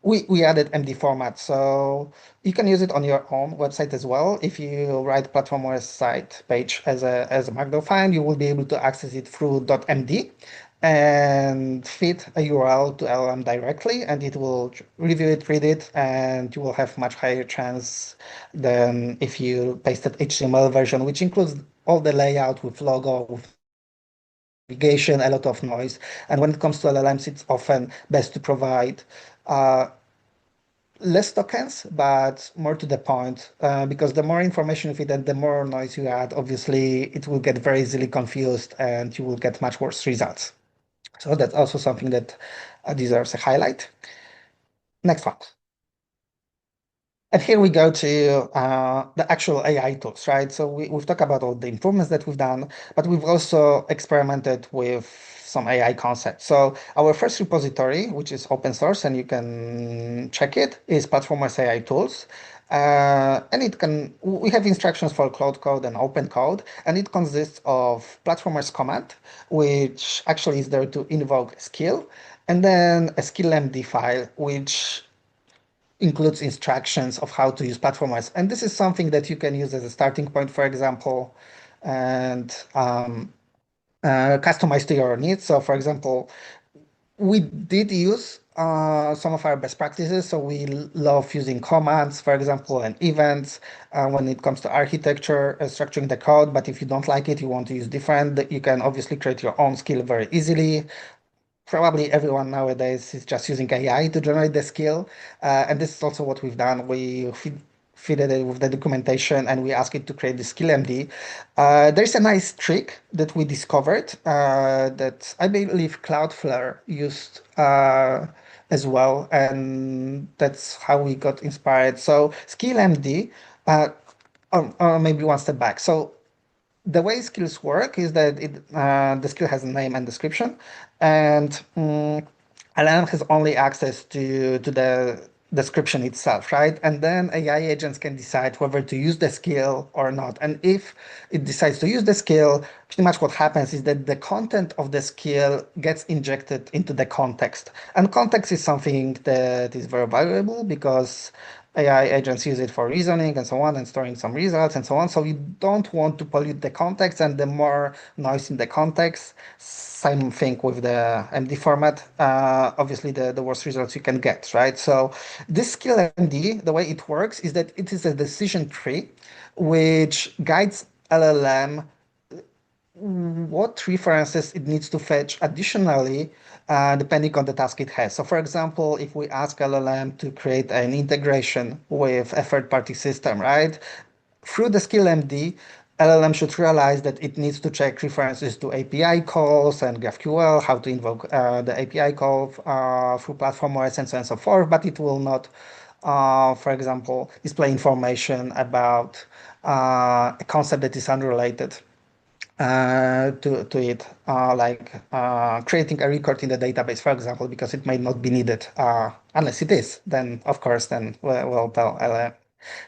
We added MD format, so you can use it on your own website as well. If you write platformOS site page as a Markdown file, you will be able to access it through .md and feed a URL to LLM directly, and it will review it, read it, and you will have much higher chance than if you pasted HTML version, which includes all the layout with logo, with navigation, a lot of noise. And when it comes to LLMs, it's often best to provide less tokens, but more to the point, because the more information you feed and the more noise you add, obviously it will get very easily confused and you will get much worse results. So that's also something that deserves a highlight. Next one. And here we go to the actual AI tools, right? So we've talked about all the improvements that we've done, but we've also experimented with some AI concepts. So our first repository, which is open source, and you can check it, is platformOS AI tools. And we have instructions for cloud code and open code, and it consists of platformOS command, which actually is there to invoke a skill, and then a skill MD file, which includes instructions of how to use platformOS. And this is something that you can use as a starting point, for example, and customize to your needs. So, for example, we did use some of our best practices. So we love using commands, for example, and events when it comes to architecture, structuring the code. But if you don't like it, you want to use different, you can obviously create your own skill very easily. Probably everyone nowadays is just using AI to generate the skill. And this is also what we've done. We feed it with the documentation and we ask it to create the skill MD. There's a nice trick that we discovered that I believe Cloudflare used as well. And that's how we got inspired. So skill MD, or maybe one step back. So the way skills work is that the skill has a name and description, and LLM has only access to the description itself, right? And then AI agents can decide whether to use the skill or not. And if it decides to use the skill, pretty much what happens is that the content of the skill gets injected into the context. And context is something that is very valuable because AI agents use it for reasoning and so on, and storing some results and so on. So you don't want to pollute the context, and the more noise in the context, same thing with the MD format, obviously the worse results you can get, right? So this skill MD, the way it works is that it is a decision tree which guides LLM what references it needs to fetch additionally, depending on the task it has. So for example, if we ask LLM to create an integration with a third-party system, right? Through the skill MD, LLM should realize that it needs to check references to API calls and GraphQL, how to invoke the API call through platformOS and so on and so forth, but it will not, for example, display information about a concept that is unrelated to it, like creating a record in the database, for example, because it may not be needed. Unless it is, then of course, then we'll tell LM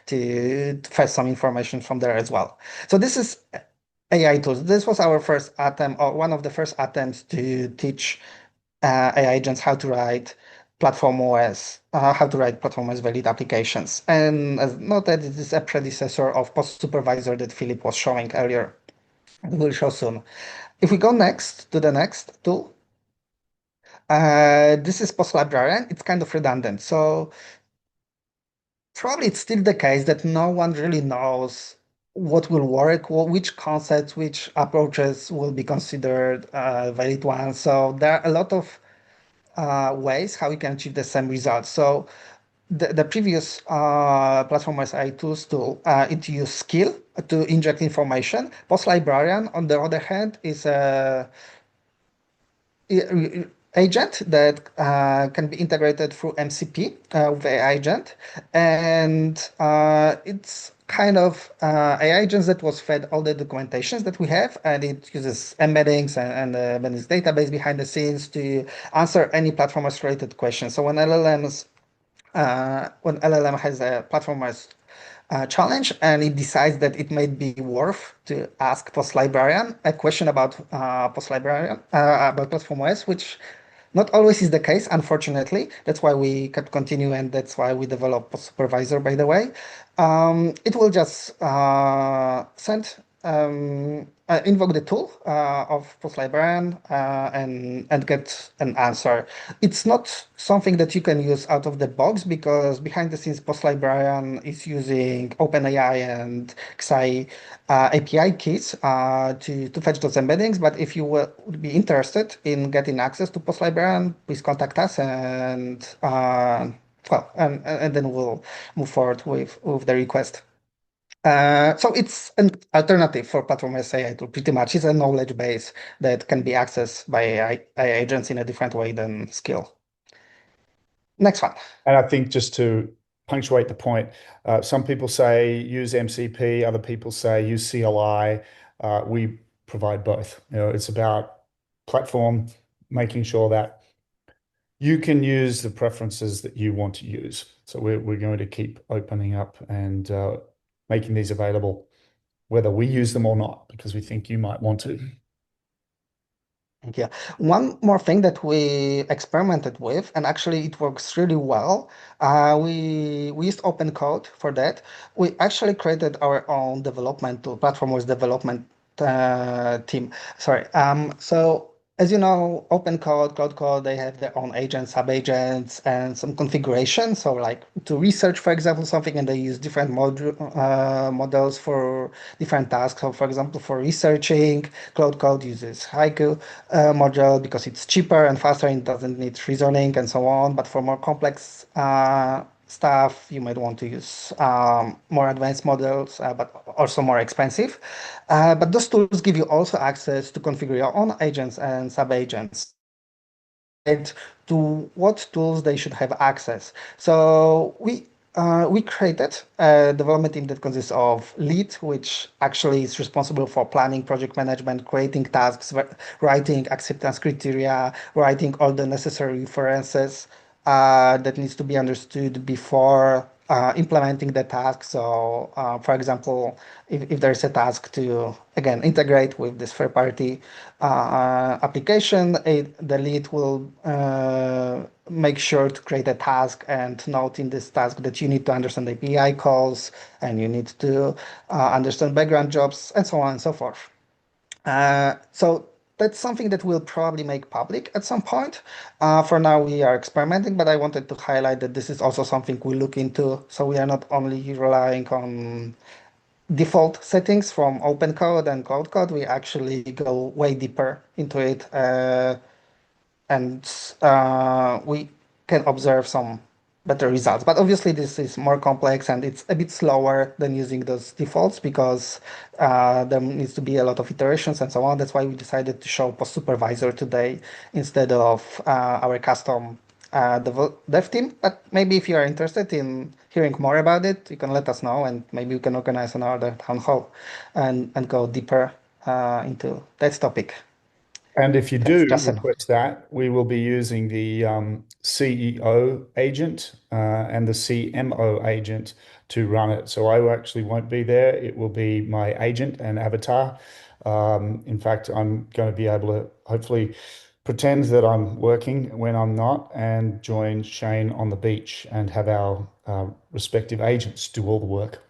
to fetch some information from there as well. So this is AI tools. This was our first attempt, or one of the first attempts to teach AI agents how to write platform OS valid applications. And as noted, it is a predecessor of post-supervisor that Philip was showing earlier. We'll show soon. If we go next to the next tool, this is post-librarian. It's kind of redundant. So probably it's still the case that no one really knows what will work, which concepts, which approaches will be considered valid ones. So there are a lot of ways how we can achieve the same results. So the previous platformOS AI tools tool, it used skill to inject information. Post-librarian, on the other hand, is a agent that can be integrated through MCP with AI agent, and it's kind of AI agents that was fed all the documentations that we have, and it uses embeddings and embeddings database behind the scenes to answer any platform-OS related questions. So when LLM has a platform-OS challenge, and it decides that it may be worth to ask post-librarian a question about post-librarian about platform OS, which not always is the case, unfortunately. That's why we kept continue, and that's why we developed post supervisor, by the way. It will just send invoke the tool of post-librarian and get an answer. It's not something that you can use out of the box because behind the scenes post-librarian is using OpenAI and Xi API keys to fetch those embeddings. But if you would be interested in getting access to post-librarian, please contact us and and then we'll move forward with the request. So it's an alternative for platform AI tool, pretty much. It's a knowledge base that can be accessed by AI agents in a different way than skill. Next one. And I think just to punctuate the point, some people say use MCP, other people say use CLI. We provide both. It's about platform, making sure that you can use the preferences that you want to use. So we're going to keep opening up and making these available, whether we use them or not, because we think you might want to. Yeah. One more thing that we experimented with, and actually it works really well. We used open code for that. We actually created our own development tool, platform development team. Sorry. So as you know, open code, cloud code, they have their own agents, sub-agents, and some configuration. So like to research, for example, something, and they use different models for different tasks. So for example, for researching, cloud code uses Haiku module because it's cheaper and faster and doesn't need reasoning and so on. But for more complex stuff, you might want to use more advanced models, but also more expensive. But those tools give you also access to configure your own agents and sub-agents and to what tools they should have access. So we we created a development team that consists of lead, which actually is responsible for planning, project management, creating tasks, writing acceptance criteria, writing all the necessary references that needs to be understood before implementing the task. So, for example, if there's a task to, again, integrate with this third-party application, the lead will make sure to create a task and note in this task that you need to understand API calls and you need to understand background jobs and so on and so forth. So that's something that we'll probably make public at some point. For now, we are experimenting, but I wanted to highlight that this is also something we look into. So we are not only relying on default settings from open code and cloud code, we actually go way deeper into it. And we can observe some better results. But obviously, this is more complex and it's a bit slower than using those defaults because there needs to be a lot of iterations and so on. That's why we decided to show post-supervisor today instead of our custom dev team. But maybe if you are interested in hearing more about it, you can let us know and maybe we can organize another town hall and go deeper into that topic. And if you That's do just it. request that, we will be using the CEO agent and the CMO agent to run it. So I actually won't be there. It will be my agent and avatar. In fact, I'm going to be able to hopefully pretend that I'm working when I'm not and join Shane on the beach and have our respective agents do all the work.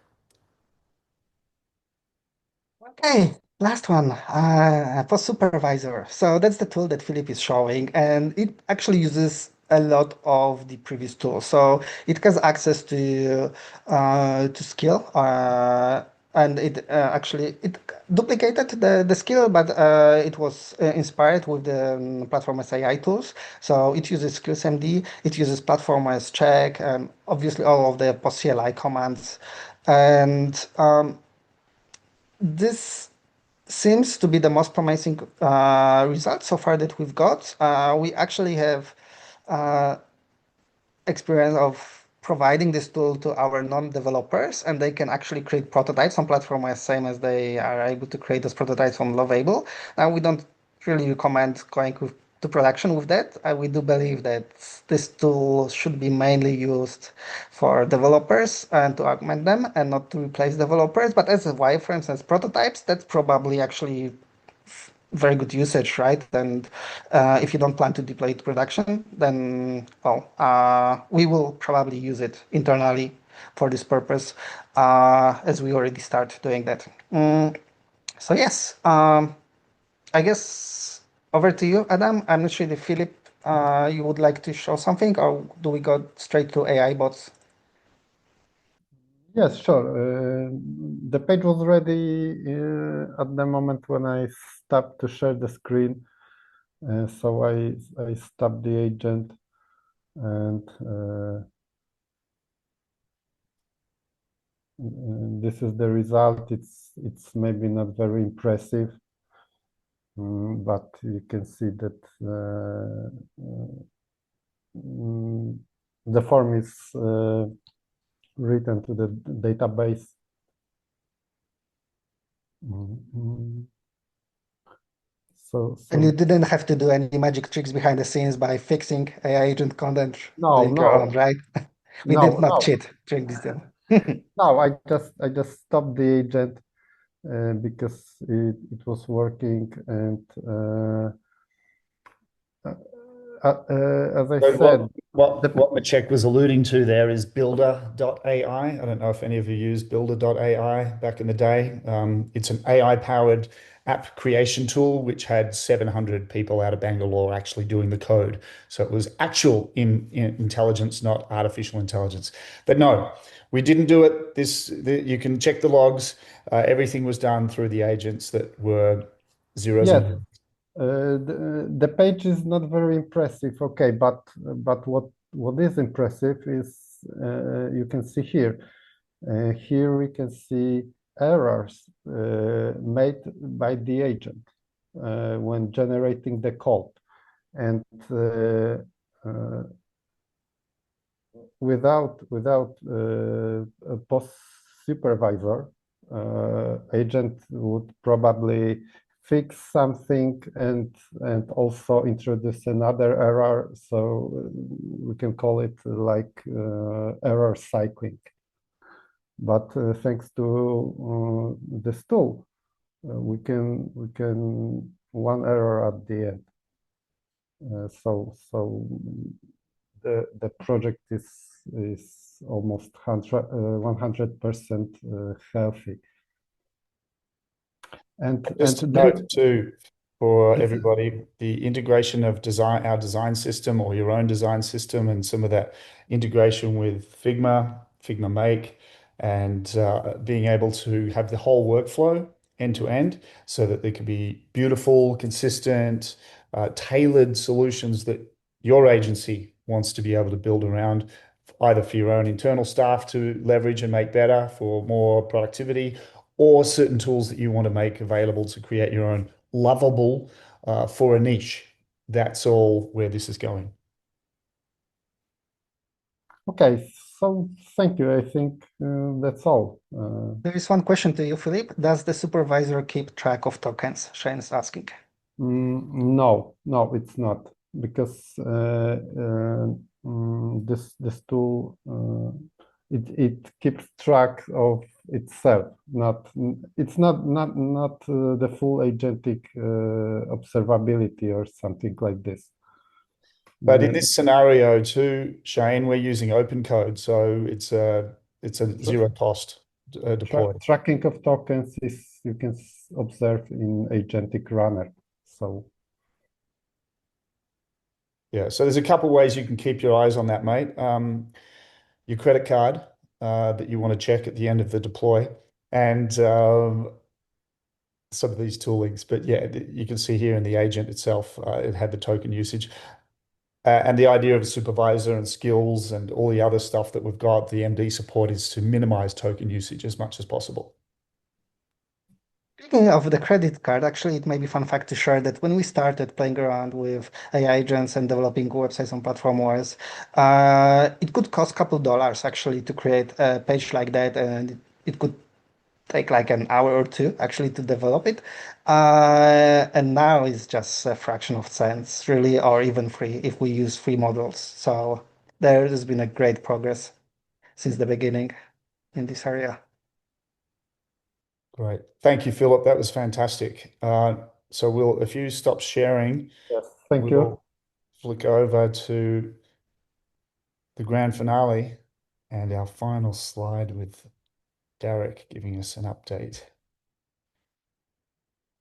Okay, last one, for supervisor. So that's the tool that Philip is showing, and it actually uses a lot of the previous tools. So it has access to skill, and it duplicated the skill, but it was inspired with the platformOS AI tools. So it uses skillsmd, it uses platformOS check, and obviously all of the pos-cli commands, and this seems to be the most promising result so far that we've got. We actually have uh, experience of providing this tool to our non-developers, and they can actually create prototypes on platform as same as they are able to create those prototypes on Lovable. Now, we don't really recommend going to production with that. We do believe that this tool should be mainly used for developers and to augment them and not to replace developers. But as wireframes, as prototypes, that's probably actually very good usage, right? And if you don't plan to deploy it to production, then, well, we will probably use it internally for this purpose, as we already start doing that. So yes, I guess over to you, Adam. I'm not sure if Philip, you would like to show something, or do we go straight to AI bots? Yes, sure. The page was ready at the moment when I stopped to share the screen. So I stopped the agent and this is the result. It's maybe not very impressive, but you can see that the form is written to the database. And you didn't have to do any magic tricks behind the scenes by fixing AI agent content doing your own, right? We did not cheat during this deal. No, I just stopped the agent because it was working, and as I So said, what Maciek was alluding to there is builder.ai. I don't know if any of you used builder.ai back in the day. It's an AI-powered app creation tool which had 700 people out of Bangalore actually doing the code. So it was actual in intelligence, not artificial intelligence. But no, we didn't do it. You can check the logs. Everything was done through the agents that were zeros yes, and ones. the page is not very impressive. Okay, but what is impressive is you can see here. Here we can see errors made by the agent when generating the code, and without a post supervisor, agent would probably fix something and also introduce another error. So we can call it like error cycling. But thanks to this tool, we can one error at the end. So the project is almost 100% healthy. And Just to note too, for everybody, the integration of our design system or your own design system, and some of that integration with Figma Make, and being able to have the whole workflow end to end, so that there can be beautiful, consistent, tailored solutions that your agency wants to be able to build around, either for your own internal staff to leverage and make better for more productivity, or certain tools that you want to make available to create your own lovable for a niche. That's all where this is going. okay, so thank you. I think that's all. There is one question to you, Philip. Does the supervisor keep track of tokens? Shane is asking. No, it's not, because this tool it keeps track of itself. It's not the full agentic observability or something like this. But in this scenario too, Shane, we're using open code, so it's a zero cost deploy. Tracking of tokens is, you can observe in agentic runner. So yeah, so there's a couple of ways you can keep your eyes on that, mate. Your credit card that you want to check at the end of the deploy, and some of these toolings. But yeah, you can see here in the agent itself, it had the token usage. And the idea of a supervisor and skills and all the other stuff that we've got, the MD support, is to minimize token usage as much as possible. Speaking of the credit card, actually, it may be fun fact to share that when we started playing around with AI agents and developing websites on platformOS, it could cost a couple dollars actually to create a page like that, and it could take like an hour or two actually to develop it. And now it's just a fraction of cents, really, or even free if we use free models. So there has been a great progress since the beginning in this area. Great. Thank you, Philip. That was fantastic. So if you stop sharing, yes, thank you. we'll flick over to the grand finale and our final slide with Derek giving us an update.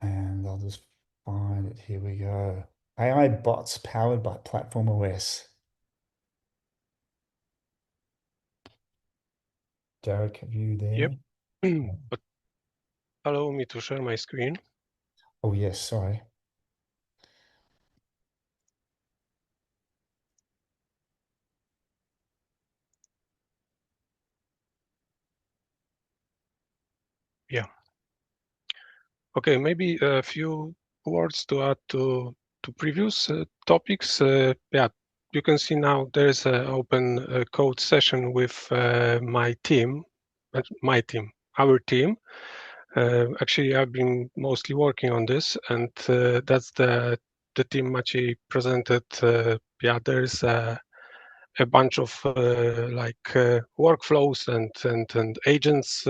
And I'll just find it. Here we go. AI bots powered by platformOS. Derek, have you there? Yep. But allow me to share my screen. Oh, yes, sorry. Yeah. Okay, maybe a few words to add to previous topics. Yeah, you can see now there's an open code session with my team, our team. Actually, I've been mostly working on this, and that's the team Maciej presented. Yeah, there's a bunch of workflows and agents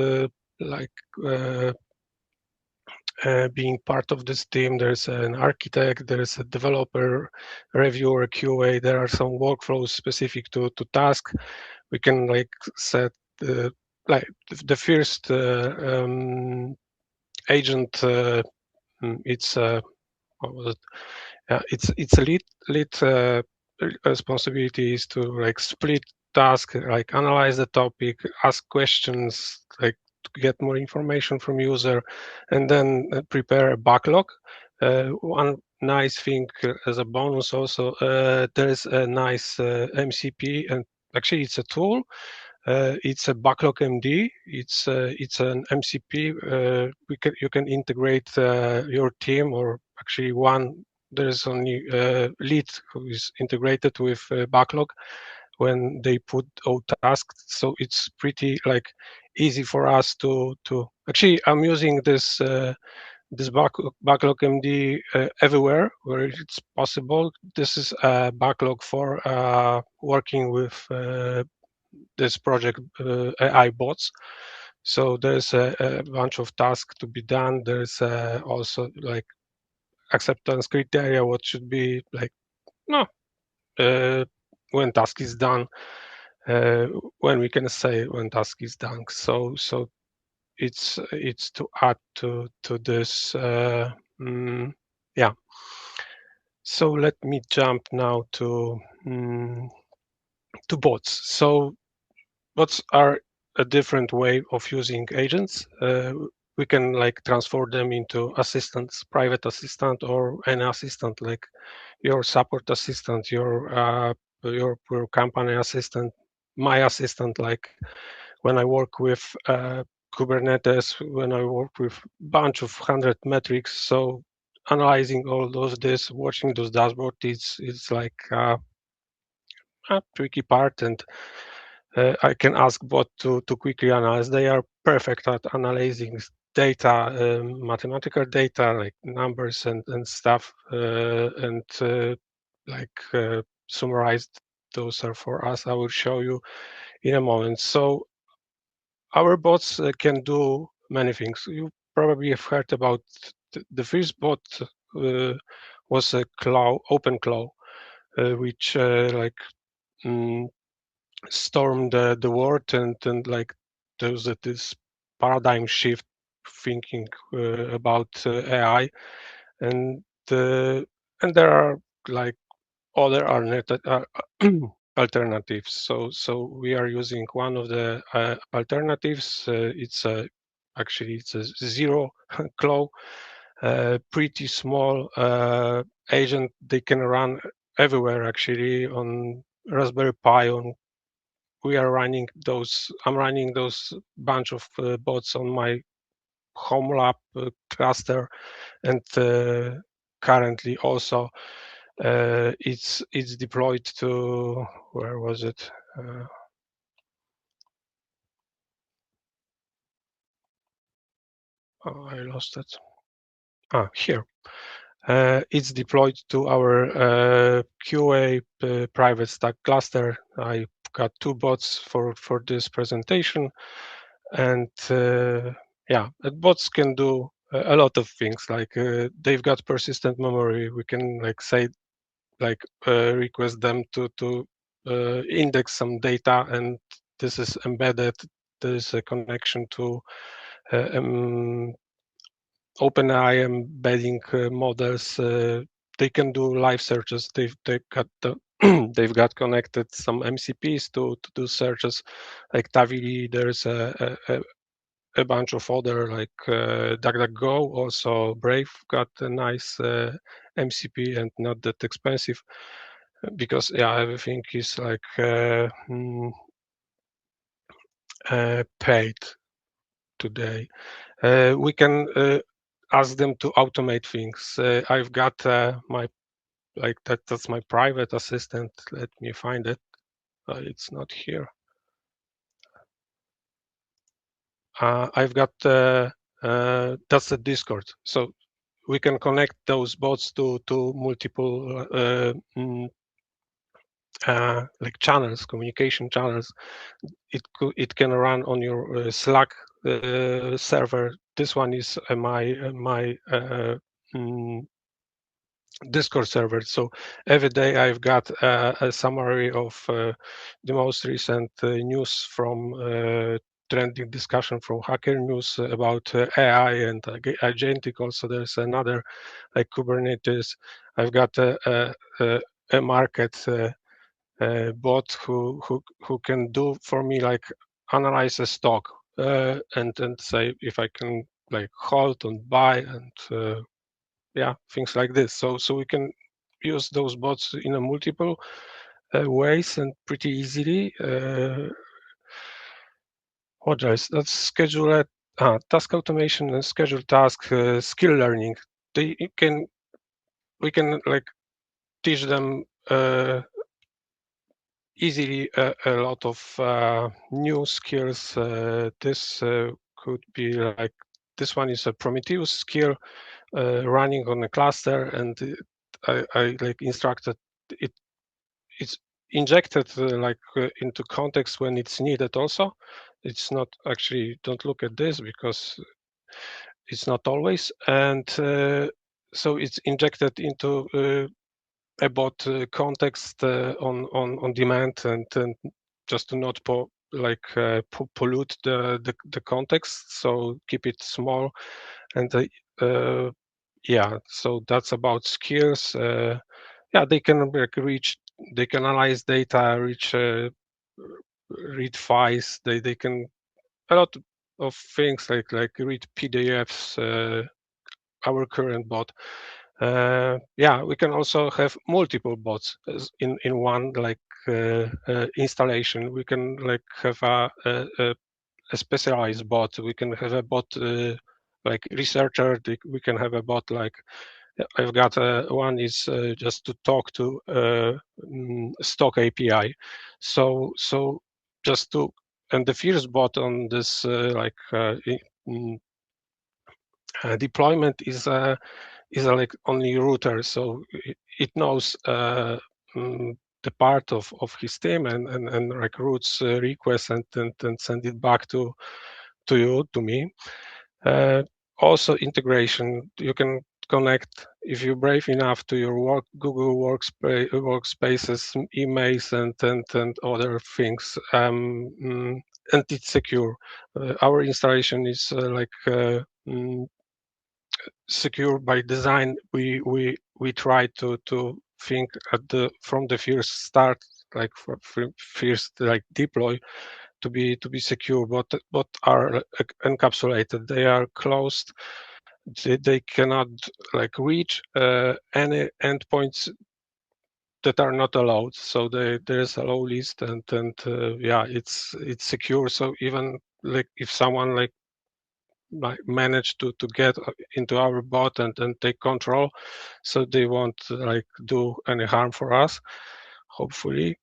being part of this team. There's an architect, there's a developer, reviewer, QA. There are some workflows specific to task. We can set the first agent. It's what was it? It's a lead responsibility is to split task, analyze the topic, ask questions, to get more information from user, and then prepare a backlog. One nice thing as a bonus also, there's a nice MCP, and actually it's a tool. It's a backlog MD. It's an MCP. You can integrate your team, or actually one. There is only lead who is integrated with backlog. when they put all tasks. So it's pretty like easy for us to actually. I'm using this this backlog MD everywhere where it's possible. This is a backlog for working with this project AI bots. So there's a bunch of tasks to be done. There's also like acceptance criteria, what should be like, no, when task is done, when we can say when task is done. So it's to add to this. Yeah. So let me jump now to bots. So bots are a different way of using agents. We can like transform them into assistants, private assistant, or an assistant like your support assistant, your company assistant, my assistant. Like when I work with Kubernetes, when I work with bunch of 100 metrics, so analyzing all this, watching those dashboards, it's like a tricky part, and I can ask bot to quickly analyze. They are perfect at analyzing data, mathematical data like numbers and stuff, and summarized. Those are for us. I will show you in a moment. So our bots can do many things. You probably have heard about the first bot was a OpenClaw, which stormed the world, and like there's this paradigm shift thinking about AI, and there are like other alternatives. So we are using one of the alternatives. Actually it's a zero claw, pretty small agent. They can run everywhere actually on Raspberry Pi. We are running those. I'm running those bunch of bots on my home lab cluster, and currently also it's deployed to, where was it? Oh, I lost it. Here. It's deployed to our QA private stack cluster. I got 2 bots for this presentation, and yeah, bots can do a lot of things. Like they've got persistent memory. We can like say request them to index some data, and this is embedded. There is a connection to OpenAI embedding models. They can do live searches. They've got they've got connected some MCPs to do searches, like Tavily. There's a bunch of other like DuckDuckGo. Also, Brave got a nice MCP and not that expensive, because yeah, everything is like paid today. We can ask them to automate things. I've got my that's my private assistant. Let me find it. It's not here. I've got that's the Discord. So we can connect those bots to multiple like channels, communication channels. It can run on your Slack server. This one is my Discord server. So every day I've got a summary of the most recent news from trending discussion from Hacker News about AI and agentic. Also, there's another like Kubernetes. I've got a market bot who can do for me like analyze a stock and say if I can like hold and buy, and yeah, things like this. So we can use those bots in a multiple ways and pretty easily. What else? That's schedule task automation and schedule task, skill learning. We can like teach them easily a lot of new skills. This could be like, this one is a Prometheus skill running on a cluster, and I like instructed it. It's injected into context when it's needed. Also, it's not actually. Don't look at this because it's not always, and so it's injected into about context on demand, and just to not pollute the context. So keep it small, and yeah. So that's about skills. Yeah, they can reach. They can analyze data, read files. They can a lot of things like read PDFs. Our current bot. Yeah, we can also have multiple bots in one installation. We can have a specialized bot. We can have a bot like researcher. We can have a bot like I've got one is just to talk to stock API. So just to, and the first bot on this deployment is a like only router, so it knows the part of his team and like routes requests and send it back to you, to me. Also integration, you can connect if you're brave enough to your Google workspaces, emails, and other things, and it's secure. Our installation is secure by design. We try to think from the first start, like first like deploy, to be secure, but are encapsulated. They are closed. They cannot like reach any endpoints that are not allowed. So there's a low list, and yeah, it's secure. So even like if someone like manage to get into our bot and take control, so they won't like do any harm for us, hopefully.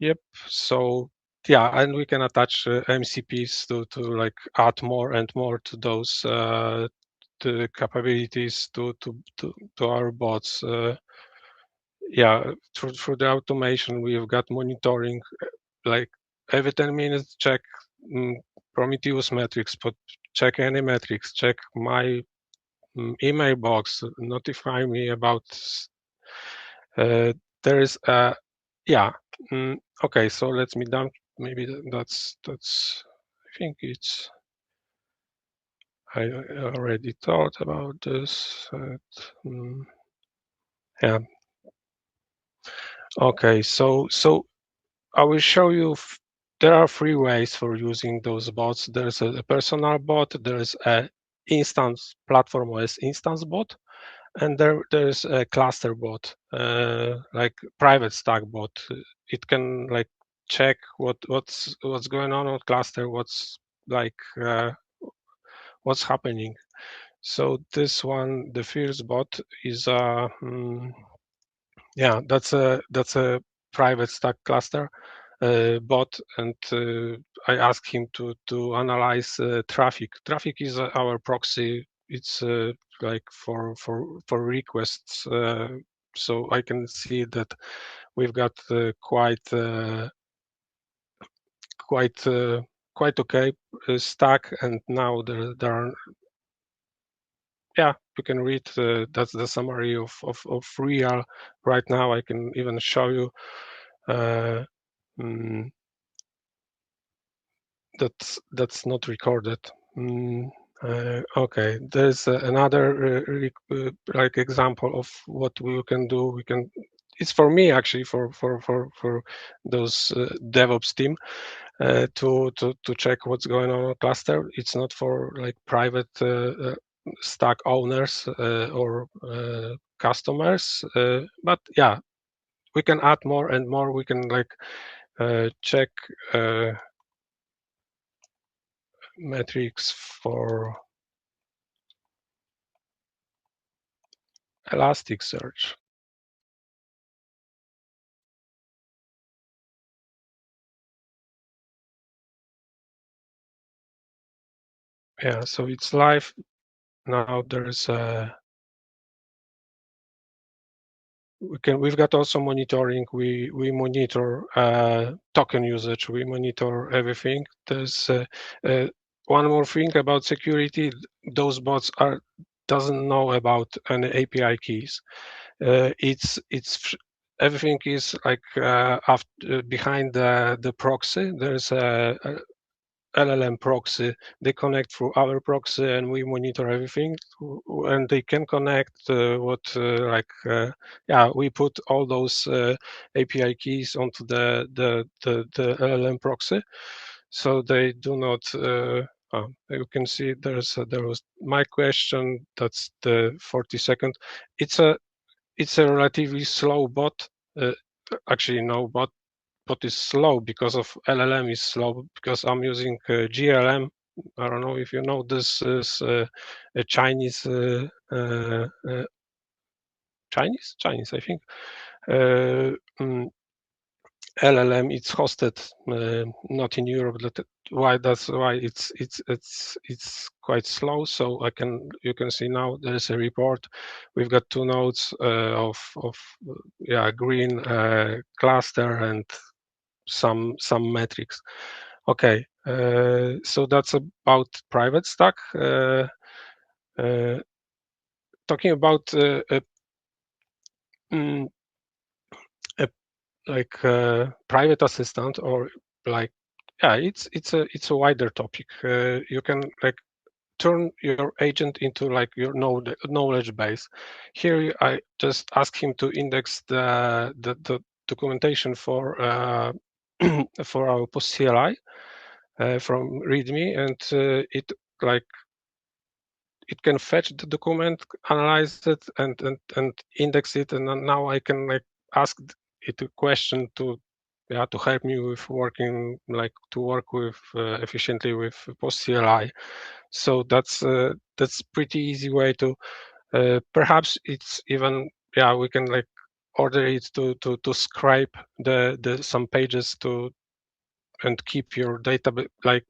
Yep, so yeah, and we can attach MCPs to like add more and more to those to capabilities to our bots. Yeah, through the automation, we've got monitoring, like every 10 minutes check Prometheus metrics, but check any metrics, check my email box, notify me about there is a, yeah. Okay, so let's me down. Maybe that's I think it's, I already thought about this. Yeah. Okay, so I will show you. There are 3 ways for using those bots. There's a personal bot, there's a instance platformOS instance bot, and there's a cluster bot, like private stack bot. It can like check what's going on cluster, what's what's happening. So this one, the first bot, is yeah, that's a private stack cluster bot, and I asked him to analyze traffic. Traffic is our proxy. It's like for requests. So I can see that we've got quite okay stack, and now there are, yeah, you can read that's the summary of real right now. I can even show you that's not recorded. Okay, there's another like example of what we can do. We can, it's for me actually, for those DevOps team to check what's going on cluster. It's not for like private stack owners or customers, but yeah, we can add more and more. We can like check metrics for Elasticsearch. Yeah, so it's live now. There's we've got also monitoring. We monitor token usage. We monitor everything. There's one more thing about security. Those bots doesn't know about any API keys. It's everything is like behind the proxy. There's a LLM proxy. They connect through our proxy, and we monitor everything. And they can connect we put all those API keys onto the LLM proxy, so they do not. You can see there was my question. That's the 40-second. It's a relatively slow bot. Actually, no bot is slow because of LLM is slow because I'm using GLM. I don't know if you know, this is a Chinese Chinese, I think. LLM, it's hosted not in Europe. That's why it's quite slow. So you can see now there is a report. We've got 2 nodes of green cluster and some metrics. Okay, so that's about private stack. Talking about private assistant, or like, yeah, it's a wider topic. You can like turn your agent into like your knowledge base. Here I just ask him to index the documentation for for our pos-cli from README, and it can fetch the document, analyze it, and index it, and then now I can like ask it a question to help me with working, like to work with efficiently with pos-cli. So that's pretty easy way to perhaps it's even we can like order it to scrape the some pages to and keep your data, like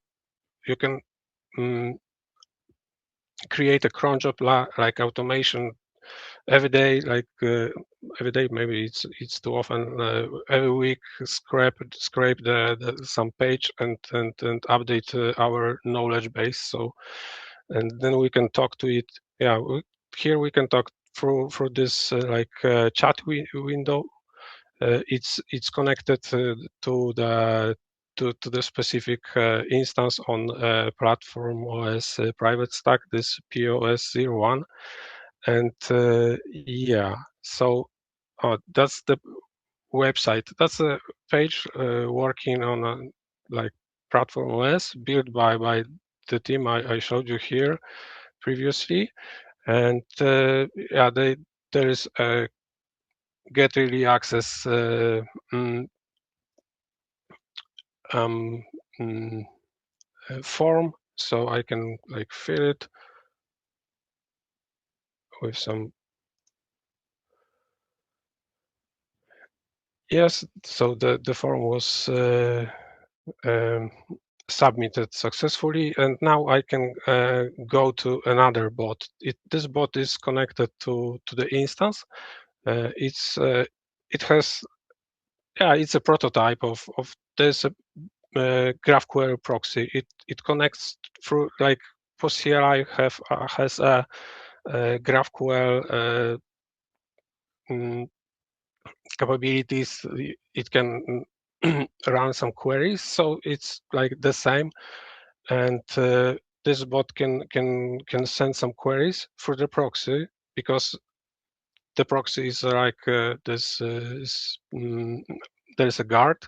you can create a cron job like automation every day, like every day, maybe it's too often, every week scrape the some page and update our knowledge base. So, and then we can talk to it. Here we can talk through this chat window. It's connected to the specific instance on platformOS private stack, this pos-01. And so that's the website. That's a page working on like platformOS, built by the team I showed you here previously. And there is a get early access form, so I can like fill it with some. Yes, so the form was submitted successfully, and now I can go to another bot. This bot is connected to the instance. It's a prototype of this GraphQL proxy. It connects through like pos-cli has a GraphQL capabilities. It can run some queries, so it's like the same. And this bot can send some queries through the proxy, because the proxy is like there's a guard.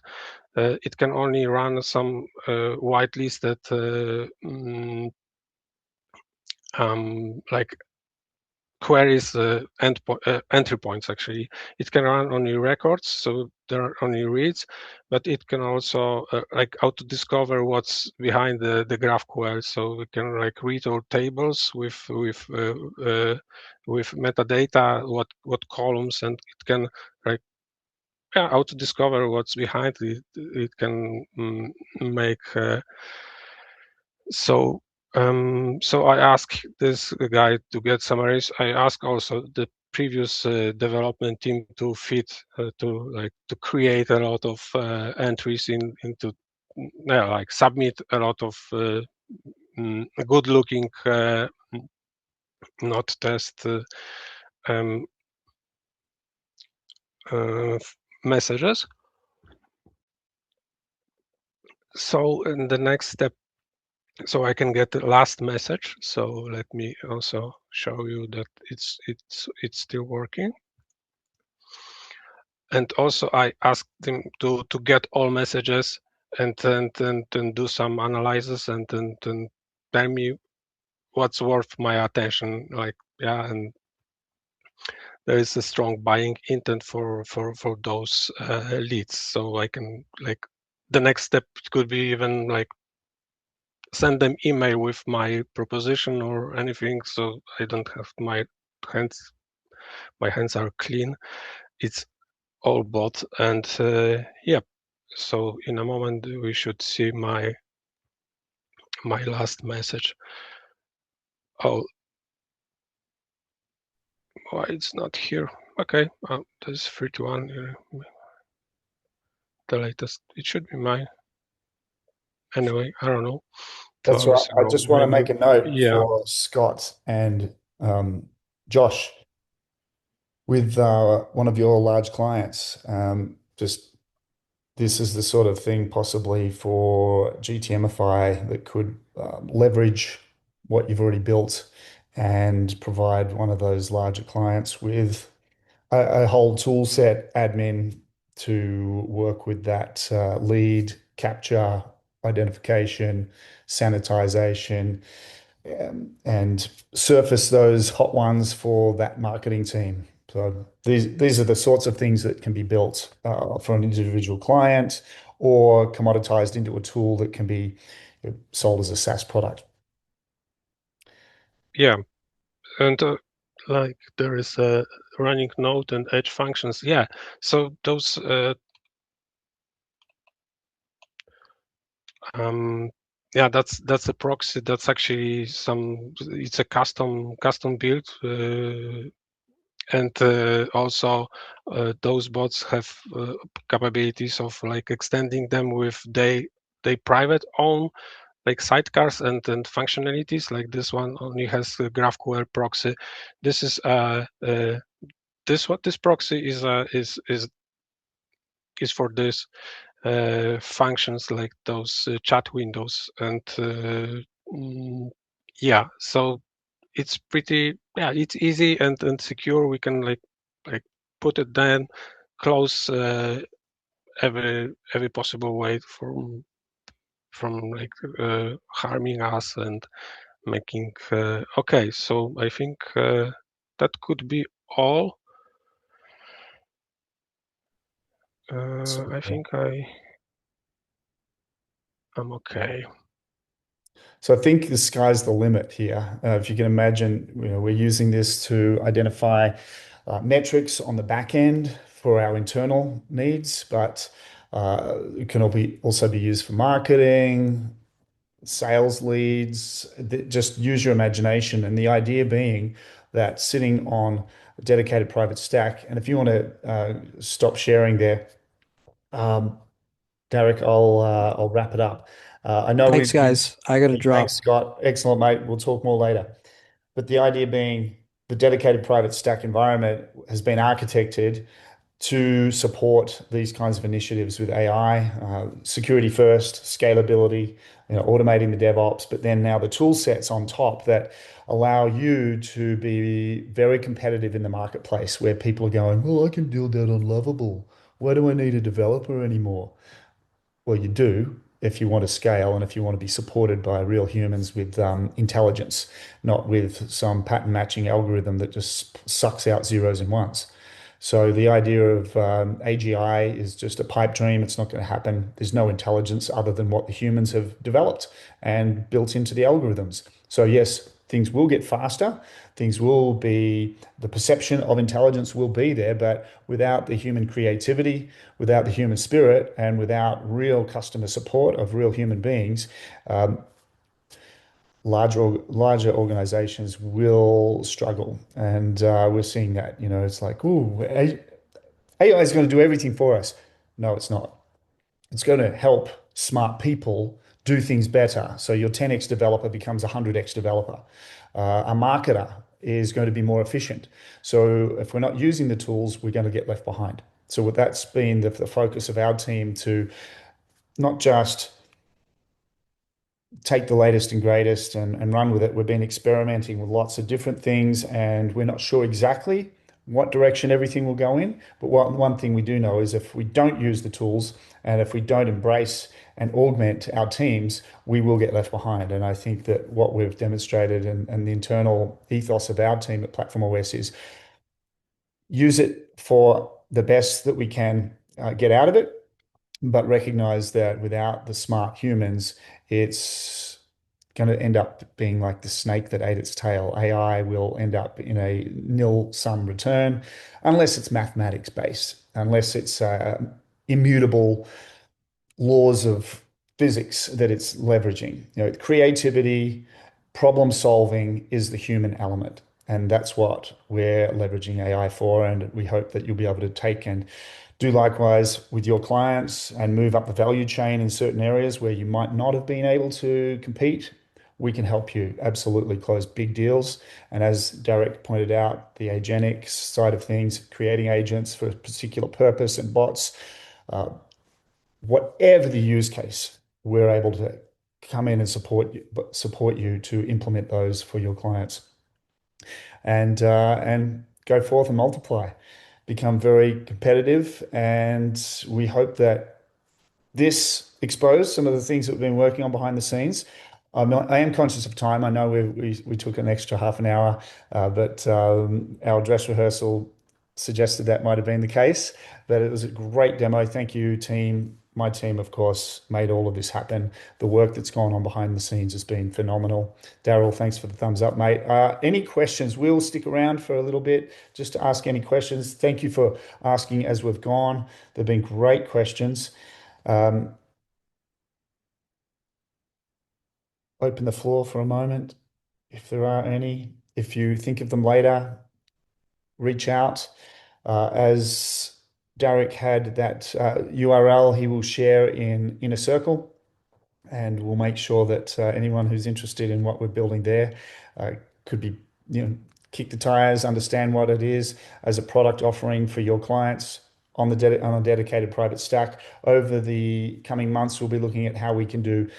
It can only run some whitelisted like queries, entry points. Actually, it can run only records, so there are only reads, but it can also like auto discover what's behind the GraphQL. So we can like read all tables with metadata, what columns, and it can like auto discover what's behind it. It can make so So I ask this guy to get summaries. I ask also the previous development team to fit to create a lot of entries into like submit a lot of good looking not test um, messages. So in the next step, so I can get the last message. So let me also show you that it's still working. And also I asked them to get all messages and then do some analysis and then tell me what's worth my attention. Like, yeah, and there is a strong buying intent for those leads. So I can, like, the next step could be even like send them email with my proposition or anything, so I don't have my hands are clean. It's all bot, and yeah. So in a moment we should see my last message. Oh, why it's not here? Okay, there's 31. The latest. It should be mine. Anyway, I don't know. That's right. I just want to make a note Yeah. for Scott and Josh with one of your large clients. Just this is the sort of thing possibly for GTMify that could leverage what you've already built and provide one of those larger clients with a whole tool set admin to work with that lead capture, identification, sanitization, and surface those hot ones for that marketing team. So these are the sorts of things that can be built for an individual client or commoditized into a tool that can be sold as a SaaS product. Yeah, and like there is a running node and edge functions. Yeah, so those yeah, that's a proxy. That's actually it's a custom build, and also those bots have capabilities of like extending them with they private own like sidecars and functionalities. Like this one only has a GraphQL proxy. This is this proxy is for this functions like those chat windows and yeah, so it's pretty, yeah, it's easy and secure. We can like put it then close every possible way from like harming us and making okay. So I think that could be all. I think I'm okay. So I think the sky's the limit here. If you can imagine, we're using this to identify metrics on the back end for our internal needs, but it can also be used for marketing, sales leads. Just use your imagination. And the idea being that sitting on a dedicated private stack, and if you want to stop sharing there, Derek, I'll wrap it up. I know Thanks, we've guys. I got to thanks, drop. Scott. Excellent, mate. We'll talk more later. But the idea being the dedicated private stack environment has been architected to support these kinds of initiatives with AI, security first, scalability, automating the DevOps, but then now the tool sets on top that allow you to be very competitive in the marketplace where people are going, well, I can build that on Lovable. Why do I need a developer anymore? Well, you do if you want to scale and if you want to be supported by real humans with intelligence, not with some pattern matching algorithm that just sucks out zeros and ones. So the idea of AGI is just a pipe dream. It's not going to happen. There's no intelligence other than what the humans have developed and built into the algorithms. So yes, things will get faster. Things will be, the perception of intelligence will be there, but without the human creativity, without the human spirit, and without real customer support of real human beings, larger organizations will struggle, and we're seeing that. It's like, ooh, AI is going to do everything for us. No, it's not. It's going to help smart people do things better. So your 10x developer becomes a 100x developer. A marketer is going to be more efficient. So if we're not using the tools, we're going to get left behind. So that's been the focus of our team, to not just take the latest and greatest and run with it. We've been experimenting with lots of different things, and we're not sure exactly what direction everything will go in. But one thing we do know is, if we don't use the tools and if we don't embrace and augment our teams, we will get left behind. And I think that what we've demonstrated, and the internal ethos of our team at platformOS, is use it for the best that we can get out of it, but recognize that without the smart humans, it's going to end up being like the snake that ate its tail. AI will end up in a nil sum return unless it's mathematics based, unless it's immutable laws of physics that it's leveraging. Creativity, problem solving is the human element. And that's what we're leveraging AI for. And we hope that you'll be able to take and do likewise with your clients and move up the value chain in certain areas where you might not have been able to compete. We can help you absolutely close big deals. And as Derek pointed out, the agenics side of things, creating agents for a particular purpose and bots, whatever the use case, we're able to come in and support you to implement those for your clients, and go forth and multiply, become very competitive. And we hope that this exposed some of the things that we've been working on behind the scenes. I am conscious of time. I know we took an extra half an hour, but our dress rehearsal suggested that might have been the case. But it was a great demo. Thank you, team. My team, of course, made all of this happen. The work that's gone on behind the scenes has been phenomenal. Daryl, thanks for the thumbs up, mate. Any questions? We'll stick around for a little bit just to ask any questions. Thank you for asking as we've gone. They've been great questions. Open the floor for a moment if there are any. If you think of them later, reach out. As Derek had that URL, he will share in Inner Circle, and we'll make sure that anyone who's interested in what we're building there could be, kick the tires, understand what it is as a product offering for your clients on a dedicated private stack. Over the coming months, we'll be looking at how we can do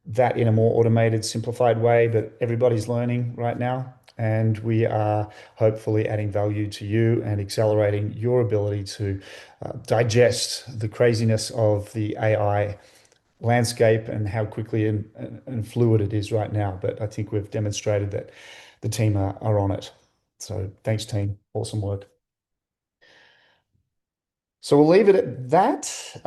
that in a more automated, simplified way. But everybody's learning right now, and we are hopefully adding value to you and accelerating your ability to digest the craziness of the AI landscape and how quickly and fluid it is right now. But I think we've demonstrated that the team are on it. So thanks, team. Awesome work. So we'll leave it at that.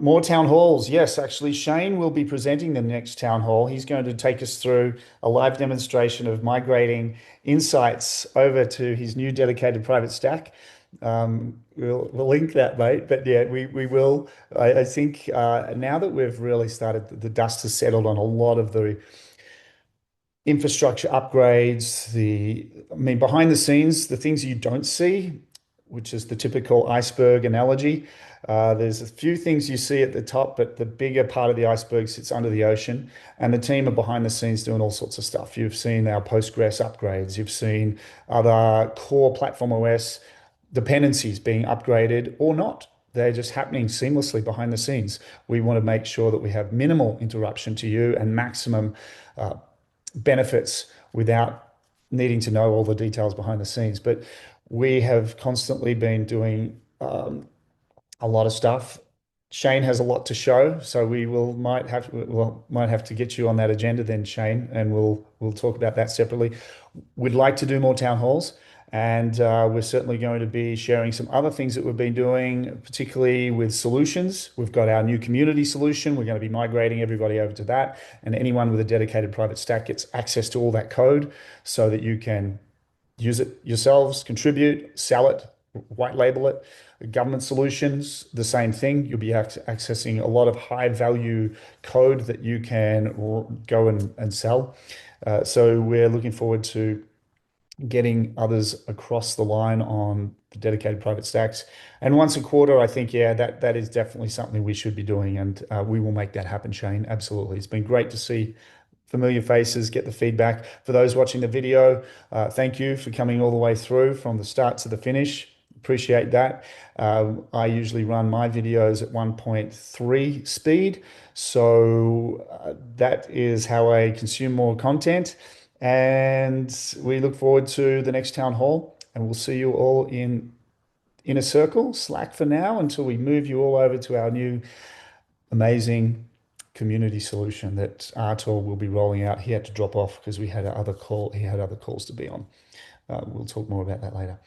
More town halls. Yes, actually, Shane will be presenting the next town hall. He's going to take us through a live demonstration of migrating insights over to his new dedicated private stack. We'll link that, mate. But yeah, we will. I think now that we've really started, the dust has settled on a lot of the infrastructure upgrades, behind the scenes, the things you don't see, which is the typical iceberg analogy. There's a few things you see at the top, but the bigger part of the iceberg sits under the ocean, and the team are behind the scenes doing all sorts of stuff. You've seen our Postgres upgrades. You've seen other core platformOS dependencies being upgraded or not. They're just happening seamlessly behind the scenes. We want to make sure that we have minimal interruption to you and maximum benefits without needing to know all the details behind the scenes. But we have constantly been doing a lot of stuff. Shane has a lot to show, so might have to get you on that agenda then, Shane, and we'll talk about that separately. We'd like to do more town halls, and we're certainly going to be sharing some other things that we've been doing, particularly with solutions. We've got our new community solution. We're going to be migrating everybody over to that, and anyone with a dedicated private stack gets access to all that code so that you can use it yourselves, contribute, sell it, white label it. Government solutions, the same thing. You'll be accessing a lot of high value code that you can go and sell. So we're looking forward to getting others across the line on the dedicated private stacks. And once a quarter, I think, yeah, that is definitely something we should be doing, and we will make that happen, Shane. Absolutely. It's been great to see familiar faces, get the feedback. For those watching the video, thank you for coming all the way through from the start to the finish. Appreciate that. I usually run my videos at 1.3 speed, so that is how I consume more content. And we look forward to the next town hall, and we'll see you all in Inner Circle, Slack for now, until we move you all over to our new amazing community solution that Artur will be rolling out. He had to drop off because he had other calls to be on. We'll talk more about that later.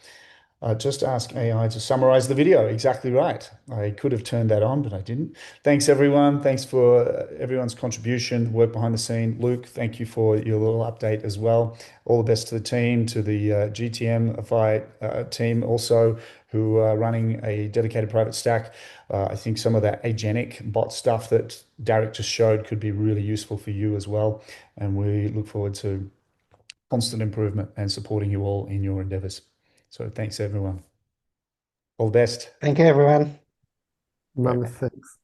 Just ask AI to summarize the video. Exactly right. I could have turned that on, but I didn't. Thanks, everyone. Thanks for everyone's contribution, work behind the scene. Luke, thank you for your little update as well. All the best to the team, to the GTMify team also, who are running a dedicated private stack. I think some of that agentic bot stuff that Derek just showed could be really useful for you as well. And we look forward to constant improvement and supporting you all in your endeavors. So thanks, everyone. All the best. Thank you, everyone. Many Bye. thanks.